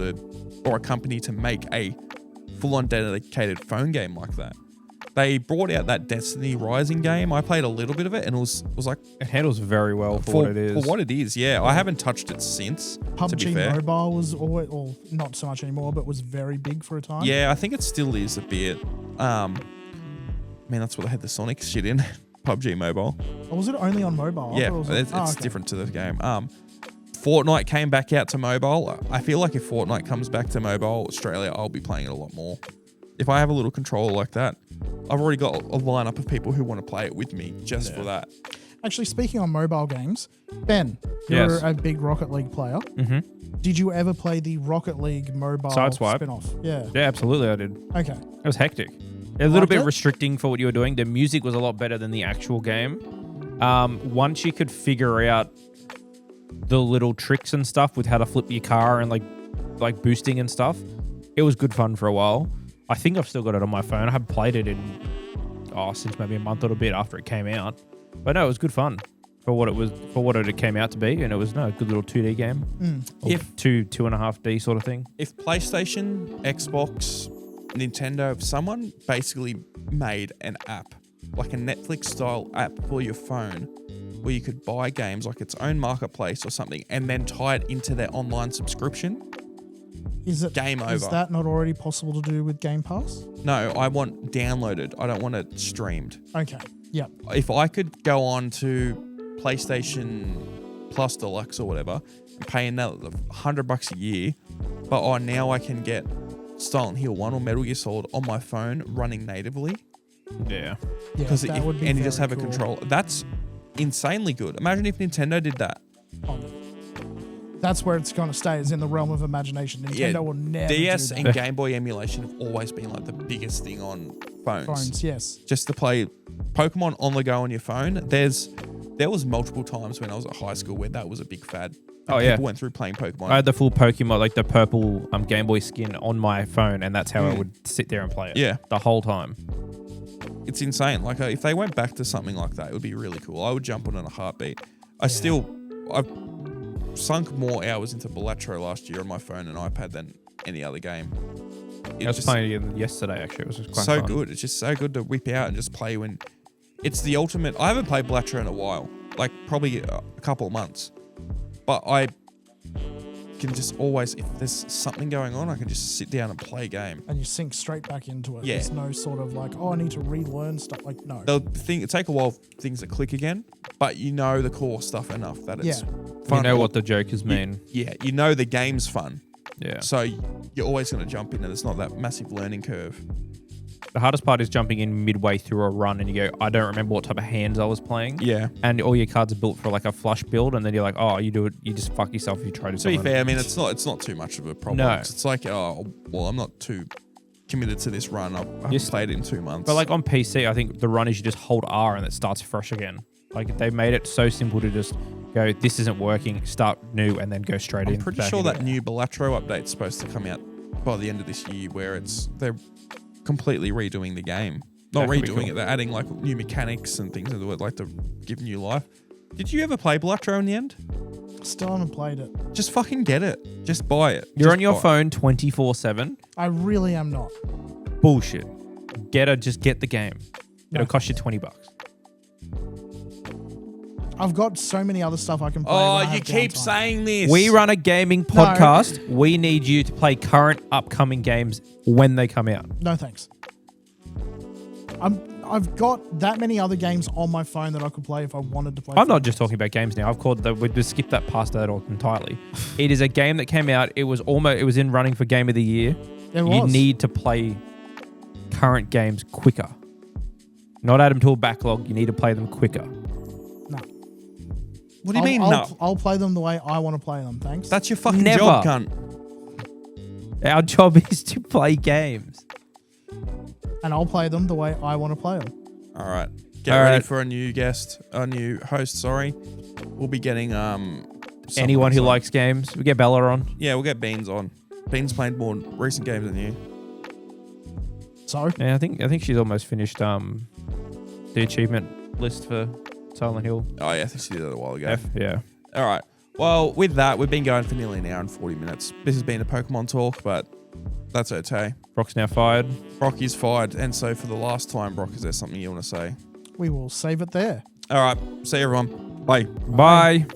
or a company to make a full-on dedicated phone game like that. They brought out that Destiny Rising game. I played a little bit of it, and it was like... It handles very well for what it is. For what it is, yeah. I haven't touched it since, PUBG to be fair. Mobile was always, or not so much anymore, but was very big for a time. Yeah, I think it still is a bit. I mean, that's what they had the Sonic shit in. PUBG Mobile. Or was it only on mobile? I Yeah, thought it was it's okay. different to the game. Fortnite came back out to mobile. I feel like if Fortnite comes back to mobile Australia, I'll be playing it a lot more. If I have a little controller like that, I've already got a lineup of people who want to play it with me just for that. Actually, speaking on mobile games, Ben, you're Yes. a big Rocket League player. Mm-hmm. Did you ever play the Rocket League mobile Sideswipe? spin-off? Yeah. Yeah, absolutely I did. Okay. It was hectic. A little Liked bit it? restricting for what you were doing. The music was a lot better than the actual game. Once you could figure out the little tricks and stuff with how to flip your car and like boosting and stuff, it was good fun for a while. I think I've still got it on my phone. I haven't played it since maybe a month or a bit after it came out. But no, it was good fun for what it came out to be, and it was a good little 2D game. Or If 2.5D sort of thing. If PlayStation, Xbox, Nintendo, if someone basically made an app, like a Netflix style app for your phone, where you could buy games like its own marketplace or something, and then tie it into their online subscription, game over. Is that not already possible to do with Game Pass? No, I want downloaded. I don't want it streamed. Okay. Yep. If I could go on to PlayStation Plus Deluxe or whatever, and pay another $100 a year, but now I can get Silent Hill 1 or Metal Gear Solid on my phone running natively. Yeah. Because that would be and you just very have a cool. control. That's insanely good. Imagine if Nintendo did that. That's where it's going to stay, is in the realm of imagination. Nintendo will never DS do and that. Game Boy emulation have always been like the biggest thing on phones. Yes. Just to play Pokemon on the go on your phone. There was multiple times when I was at high school where that was a big fad. Oh, yeah. People went through playing Pokemon. I had the full Pokemon, like the purple Game Boy skin on my phone, and that's how I would sit there and play it. Yeah. The whole time. It's insane. Like if they went back to something like that, it would be really cool. I would jump on in a heartbeat. I've sunk more hours into Balatro last year on my phone and iPad than any other game. I was playing it yesterday, actually. It was just quite so fun. good. It's just so good to whip out and just play when it's the ultimate. I haven't played Balatro in a while, like probably a couple of months, but I can just always, if there's something going on, I can just sit down and play a game. And you sink straight back into it. Yeah. There's no sort of like, I need to relearn stuff. Like, no. It take a while for things to click again, but you know the core stuff enough that it's fun. You know what the jokers mean. You know the game's fun. Yeah. So you're always going to jump in and it's not that massive learning curve. The hardest part is jumping in midway through a run and you go, I don't remember what type of hands I was playing. Yeah. And all your cards are built for like a flush build, and then you're like, oh, you do it, you just fuck yourself if you try to To be fair, I mean, it's not too much of a problem. No. It's like, I'm not too committed to this run. I haven't played it in 2 months. But like on PC, I think the run is you just hold R and it starts fresh again. Like they made it so simple to just go, this isn't working, start new, and then go straight in. I'm pretty sure that new Balatro update's supposed to come out by the end of this year, where they're completely redoing the game. Not That could be redoing cool. it, they're adding like new mechanics and things into it, like to give new life. Did you ever play Balatro in the end? Still haven't played it. Just fucking get it. Just buy it. You're Just on your buy it. phone 24/7. I really am not. Bullshit. Just get the game. It'll cost you $20. I've got so many other stuff I can play. when I Oh, have you keep downtime. saying this. We run a gaming podcast. We need you to play current upcoming games when they come out. No thanks. I've got that many other games on my phone that I could play if I wanted to play. I'm not just talking about games now. We just skipped that past that all entirely. It is a game that came out. It was in running for Game of the Year. It was. You need to play current games quicker. Not add them to a backlog. You need to play them quicker. No. What do you mean, no? I'll play them the way I want to play them. Thanks. That's your fucking Never. job, cunt. Our job is to play games. And I'll play them the way I want to play them. All right. Get ready for a new host, sorry. We'll be getting Anyone who on. likes games, we get Bella on. Yeah, we'll get Beans on. Beans played more recent games than you. So Yeah, I think she's almost finished the achievement list for Silent Hill. Oh yeah, I think she did that a while ago. Yeah. All right. Well, with that, we've been going for nearly an hour and 40 minutes. This has been a Pokemon talk, but that's okay. Brock's now fired. Brock is fired, and so for the last time, Brock, is there something you want to say? we will save it there. All right. See you, everyone. Bye. Bye.